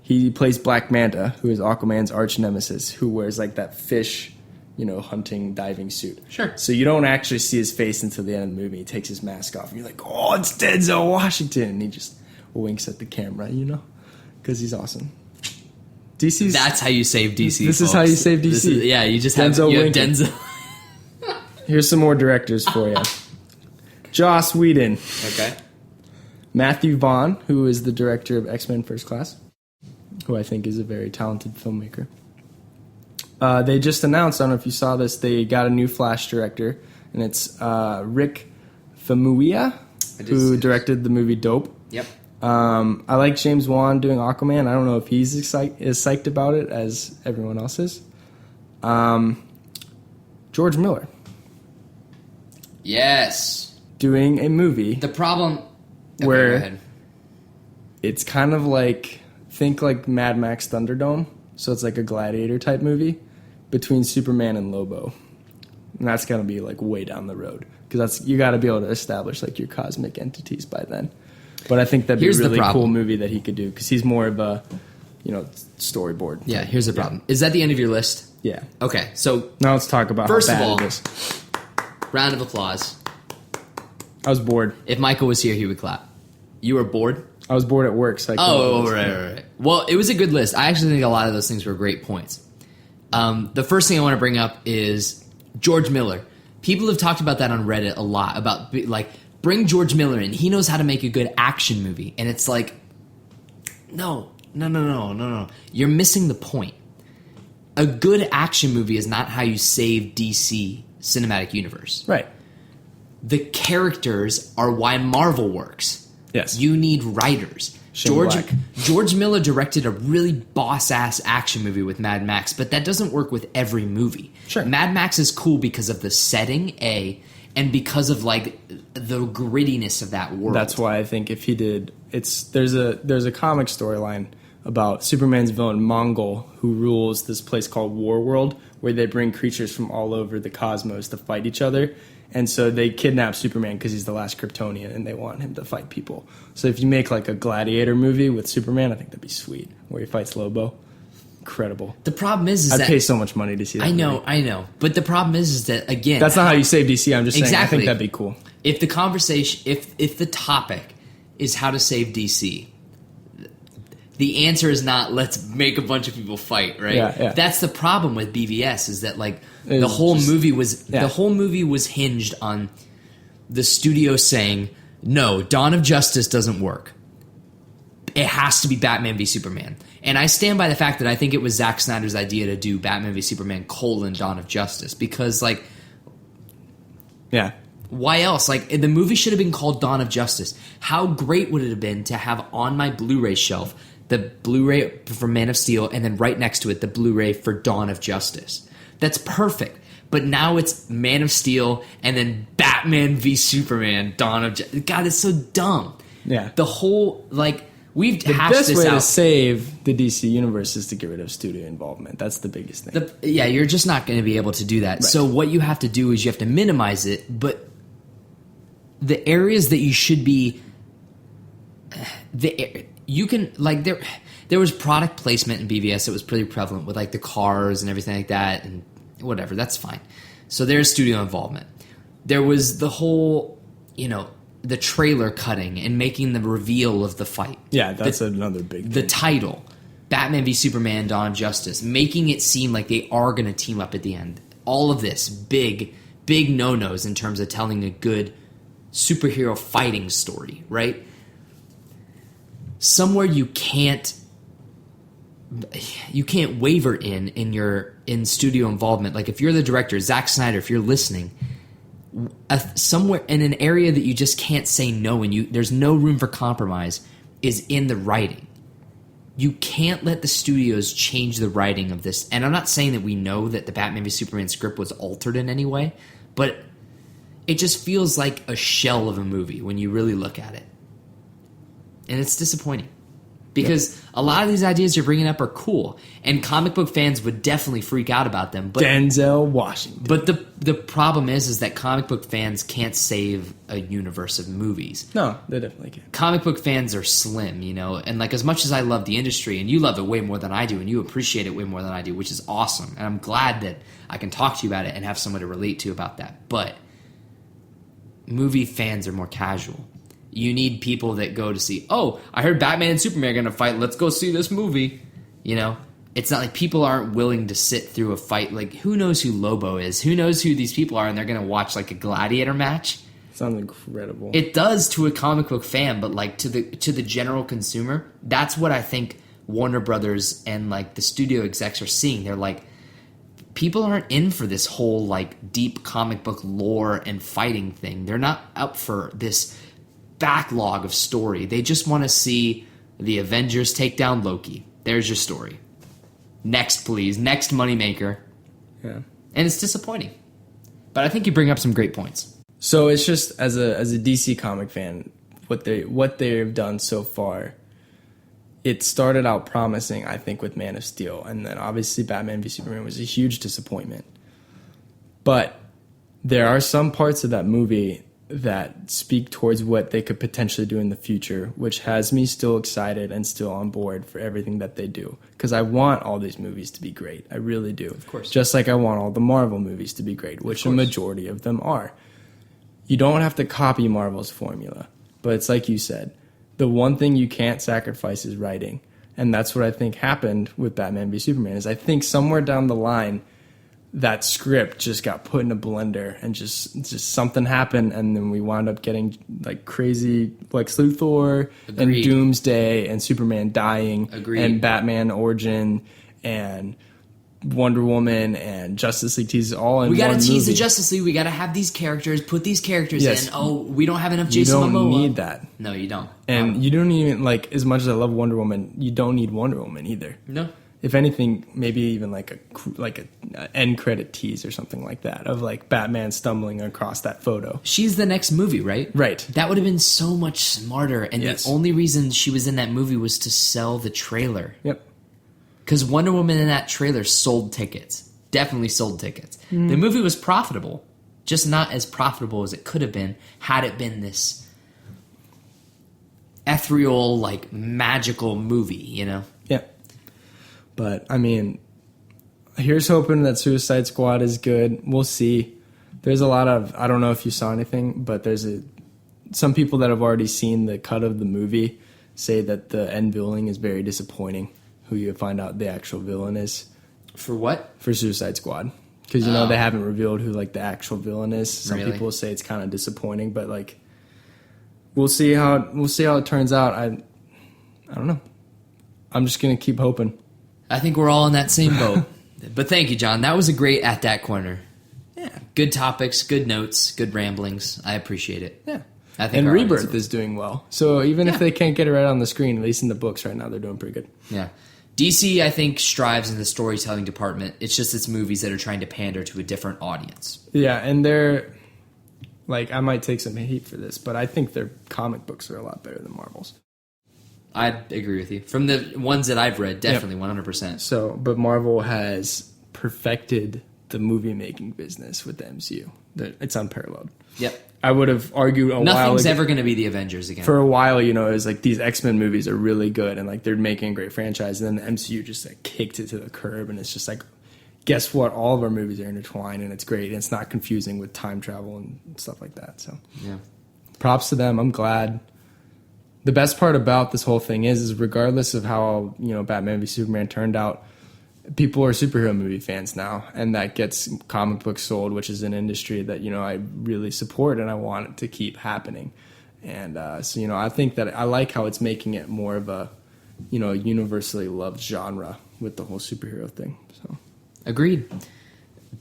He plays Black Manta, who is Aquaman's arch nemesis, who wears like that fish, hunting diving suit. Sure. So you don't actually see his face until the end of the movie. He takes his mask off, and you're like, "Oh, it's Denzel Washington!" And he just winks at the camera, because he's awesome. DC's. That's how you save DC. This is folks. how you save DC. You just have Denzel winking. Denzel. Here's some more directors for you. Joss Whedon. Okay. Matthew Vaughn, who is the director of X-Men First Class, who I think is a very talented filmmaker. They just announced, I don't know if you saw this, they got a new Flash director, and it's Rick Famuyiwa, who directed the movie Dope. Yep. I like James Wan doing Aquaman. I don't know if he's as psyched about it as everyone else is. George Miller. Yes. Doing a movie. The problem. go where ahead. it's kind of like, think like Mad Max Thunderdome. So it's like a gladiator type movie between Superman and Lobo. And that's going to be like way down the road. Because you got to be able to establish like your cosmic entities by then. But I think that'd be a really cool movie that he could do. Because he's more of a, storyboard. Yeah, here's the problem. Is that the end of your list? Yeah. Okay, so Now let's talk about first how of bad all, it is. round of applause. I was bored. If Michael was here, he would clap. You were bored? I was bored at work. So right. Well, it was a good list. I actually think a lot of those things were great points. The first thing I want to bring up is George Miller. People have talked about that on Reddit a lot, about like, bring George Miller in. He knows how to make a good action movie. And it's like, no. You're missing the point. A good action movie is not how you save DC Cinematic Universe. Right. The characters are why Marvel works. Yes. You need writers. George Miller directed a really boss-ass action movie with Mad Max, but that doesn't work with every movie. Sure. Mad Max is cool because of the setting, and because of like the grittiness of that world. That's why I think if he did, there's a comic storyline about Superman's villain Mongol, who rules this place called War World, where they bring creatures from all over the cosmos to fight each other. And so they kidnap Superman because he's the last Kryptonian, and they want him to fight people. So if you make like a gladiator movie with Superman, I think that'd be sweet, where he fights Lobo. Incredible. The problem is I'd that pay so much money to see that. I know. But the problem is that, again, that's not how you save DC. I'm just saying. I Exactly. think that'd be cool. If the conversation, if the topic is how to save DC, the answer is not let's make a bunch of people fight, right? Yeah. That's the problem with BVS, is that like It the was whole just- movie was yeah. the whole movie was hinged on the studio saying, no, Dawn of Justice doesn't work. It has to be Batman v Superman. And I stand by the fact that I think it was Zack Snyder's idea to do Batman v Superman : Dawn of Justice, because like, Yeah. why else? Like, the movie should have been called Dawn of Justice. How great would it have been to have on my Blu-ray shelf the Blu-ray for Man of Steel, and then right next to it the Blu-ray for Dawn of Justice? That's perfect. But now it's Man of Steel and then Batman v Superman: Dawn of Justice. God, it's so dumb. Yeah. The whole, like, we've The hashed best this way to out. save the DC universe is to get rid of studio involvement. That's the biggest thing. Yeah, you're just not going to be able to do that. Right. So what you have to do is you have to minimize it, but the areas that you should be, you can, like, there was product placement in BVS that was pretty prevalent with like the cars and everything like that, and whatever, that's fine. So there's studio involvement. There was the whole, the trailer cutting and making the reveal of the fight. Yeah, that's another big thing. The title, Batman v Superman: Dawn of Justice, making it seem like they are going to team up at the end. All of this, big no-nos in terms of telling a good superhero fighting story, right? Somewhere you can't waver in studio involvement. Like, if you're the director, Zack Snyder, if you're listening, somewhere in an area that you just can't say no, and there's no room for compromise, is in the writing. You can't let the studios change the writing of this. And I'm not saying that we know that the Batman v Superman script was altered in any way, but it just feels like a shell of a movie when you really look at it. And it's disappointing. Because a lot of these ideas you're bringing up are cool, and comic book fans would definitely freak out about them. But Denzel Washington. But the problem is that comic book fans can't save a universe of movies. No, they definitely can. Comic book fans are slim, and like, as much as I love the industry, and you love it way more than I do, and you appreciate it way more than I do, which is awesome, and I'm glad that I can talk to you about it and have someone to relate to about that. But movie fans are more casual. You need people that go to see, oh, I heard Batman and Superman are going to fight. Let's go see this movie. It's not like people aren't willing to sit through a fight. Like, who knows who Lobo is? Who knows who these people are? And they're going to watch like a gladiator match. Sounds incredible. It does to a comic book fan, but like to the general consumer, that's what I think Warner Brothers and like the studio execs are seeing. They're like, people aren't in for this whole like deep comic book lore and fighting thing. They're not up for this backlog of story. They just want to see the Avengers take down Loki. There's your story. Next, please. Next moneymaker. Yeah. And it's disappointing. But I think you bring up some great points. So it's just, as a DC comic fan, what they've done so far, it started out promising, I think, with Man of Steel, and then obviously Batman v Superman was a huge disappointment. But there are some parts of that movie that speak towards what they could potentially do in the future, which has me still excited and still on board for everything that they do. Because I want all these movies to be great. I really do. Of course. Just like I want all the Marvel movies to be great, which a majority of them are. You don't have to copy Marvel's formula. But it's like you said, the one thing you can't sacrifice is writing. And that's what I think happened with Batman v Superman, is I think somewhere down the line, that script just got put in a blender and just something happened, and then we wound up getting like crazy Lex Luthor and Doomsday and Superman dying and Batman origin and Wonder Woman and Justice League teases all in one movie. We gotta tease the Justice League. We gotta have these characters, put these characters in. Oh, we don't have enough Jason Momoa. You don't need that. No, you don't. And you don't even, like, as much as I love Wonder Woman, you don't need Wonder Woman either. No. If anything, maybe even like a end credit tease or something like that of like Batman stumbling across that photo. She's the next movie, right? Right. That would have been so much smarter. And the only reason she was in that movie was to sell the trailer. Yep. Because Wonder Woman in that trailer sold tickets. Definitely sold tickets. The movie was profitable. Just not as profitable as it could have been had it been this ethereal, like, magical movie, you know? Yeah. But, I mean, here's hoping that Suicide Squad is good. We'll see. There's a lot of, I don't know if you saw anything, but there's some people that have already seen the cut of the movie say that the end villain is very disappointing, who you find out the actual villain is. For what? For Suicide Squad. Because, you know, they haven't revealed who, like, the actual villain is. Some Really? people say it's kind of disappointing, but, like, we'll see how it turns out. I don't know. I'm just going to keep hoping. I think we're all in that same boat. But thank you, John. That was a great At That Corner. Yeah. Good topics, good notes, good ramblings. I appreciate it. Yeah. I think And our Rebirth audience is doing well. So even if they can't get it right on the screen, at least in the books right now, they're doing pretty good. Yeah. DC, I think, strives in the storytelling department. It's just its movies that are trying to pander to a different audience. Yeah, and they're, like, I might take some heat for this, but I think their comic books are a lot better than Marvel's. I agree with you. From the ones that I've read, definitely, 100%. So, but Marvel has perfected the movie-making business with the MCU. It's unparalleled. Yep. I would have argued a while ago. Nothing's ever going to be the Avengers again. For a while, you know, it was like these X-Men movies are really good and like they're making a great franchise, and then the MCU just like kicked it to the curb, and it's just like, guess what? All of our movies are intertwined, and it's great, and it's not confusing with time travel and stuff like that. So, yeah. Props to them. I'm glad. The best part about this whole thing is regardless of how, you know, Batman v Superman turned out, people are superhero movie fans now, and that gets comic books sold, which is an industry that, you know, I really support and I want it to keep happening. And so, you know, I think that I like how it's making it more of a, you know, universally loved genre with the whole superhero thing. So Agreed.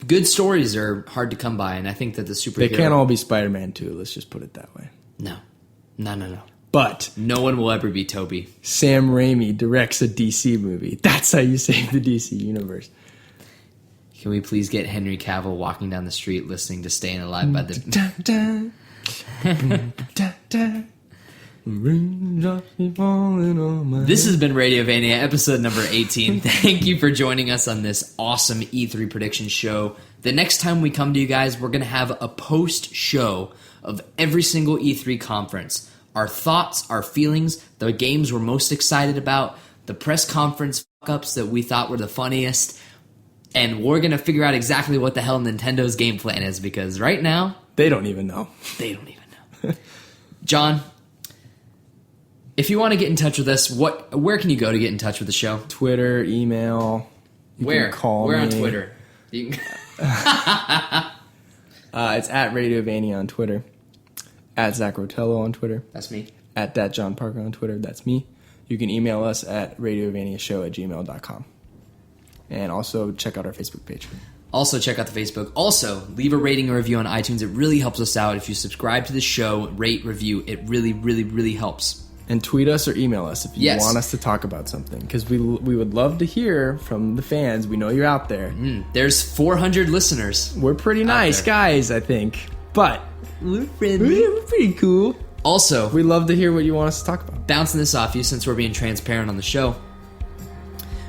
Good stories are hard to come by, and I think that the superhero... They can't all be Spider-Man 2, let's just put it that way. No. But no one will ever be Toby. Sam Raimi directs a DC movie. That's how you save the DC universe. Can we please get Henry Cavill walking down the street listening to Staying Alive by the... This has been Radiovania, episode number 18. Thank you for joining us on this awesome E3 prediction show. The next time we come to you guys, we're going to have a post-show of every single E3 conference. Our thoughts, our feelings, the games we're most excited about, the press conference fuck-ups that we thought were the funniest, and we're going to figure out exactly what the hell Nintendo's game plan is, because right now... They don't even know. They don't even know. John, if you want to get in touch with us, where can you go to get in touch with the show? Twitter, email. You Where? Can call Where me. on Twitter? You can... It's at Radiovania on Twitter. At Zach Rotello on Twitter. That's me. At that Jon Parker on Twitter. That's me. You can email us at radiovaniashow@gmail.com. And also check out our Facebook page. Also check out the Facebook. Also, leave a rating or review on iTunes. It really helps us out. If you subscribe to the show, rate, review, it really, really, really helps. And tweet us or email us if you want us to talk about something. Because we would love to hear from the fans. We know you're out there. There's 400 listeners. We're pretty nice guys, I think. But we're friendly. We're pretty cool. Also, We love to hear what you want us to talk about. bouncing this off you since we're being transparent on the show,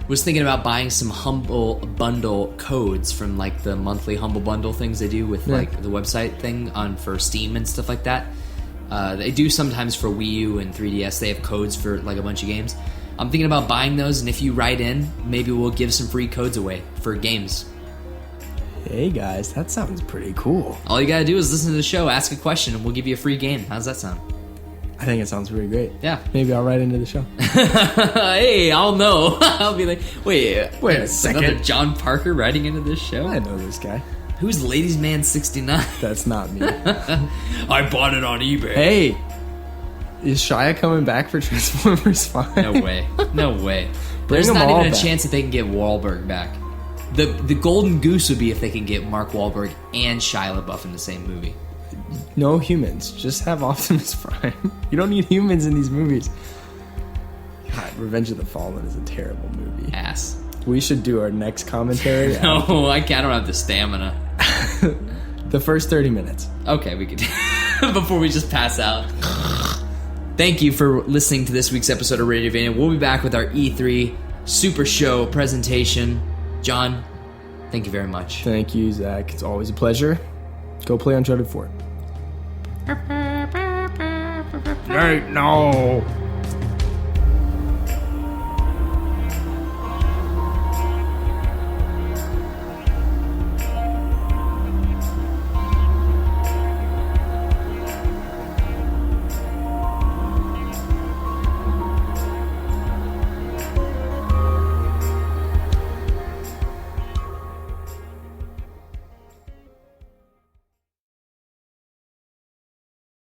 was thinking about buying some Humble Bundle codes from like the monthly Humble Bundle things they do with like the website thing for Steam and stuff like that. They do sometimes for Wii U and 3DS. They have codes for like a bunch of games. I'm thinking about buying those, and if you write in, maybe we'll give some free codes away for games. Hey guys, that sounds pretty cool. All you gotta do is listen to the show, ask a question, and we'll give you a free game. How's that sound? I think it sounds pretty great. Yeah. Maybe I'll write into the show. Hey, I'll know. I'll be like, wait a second. Another Jon Parker writing into this show? I know this guy. Who's Ladies Man 69? That's not me. I bought it on eBay. Hey, is Shia coming back for Transformers 5? No way. No way. There's them not all even a back. chance that they can get Wahlberg back. The golden goose would be if they can get Mark Wahlberg and Shia LaBeouf in the same movie. No humans. Just have Optimus Prime. You don't need humans in these movies. God, Revenge of the Fallen is a terrible movie. Ass. We should do our next commentary. No, I don't have the stamina. The first 30 minutes. Okay, we could before we just pass out. Thank you for listening to this week's episode of Radio Vania. We'll be back with our E3 Super Show presentation. John, thank you very much. Thank you, Zach. It's always a pleasure. Go play Uncharted 4. No.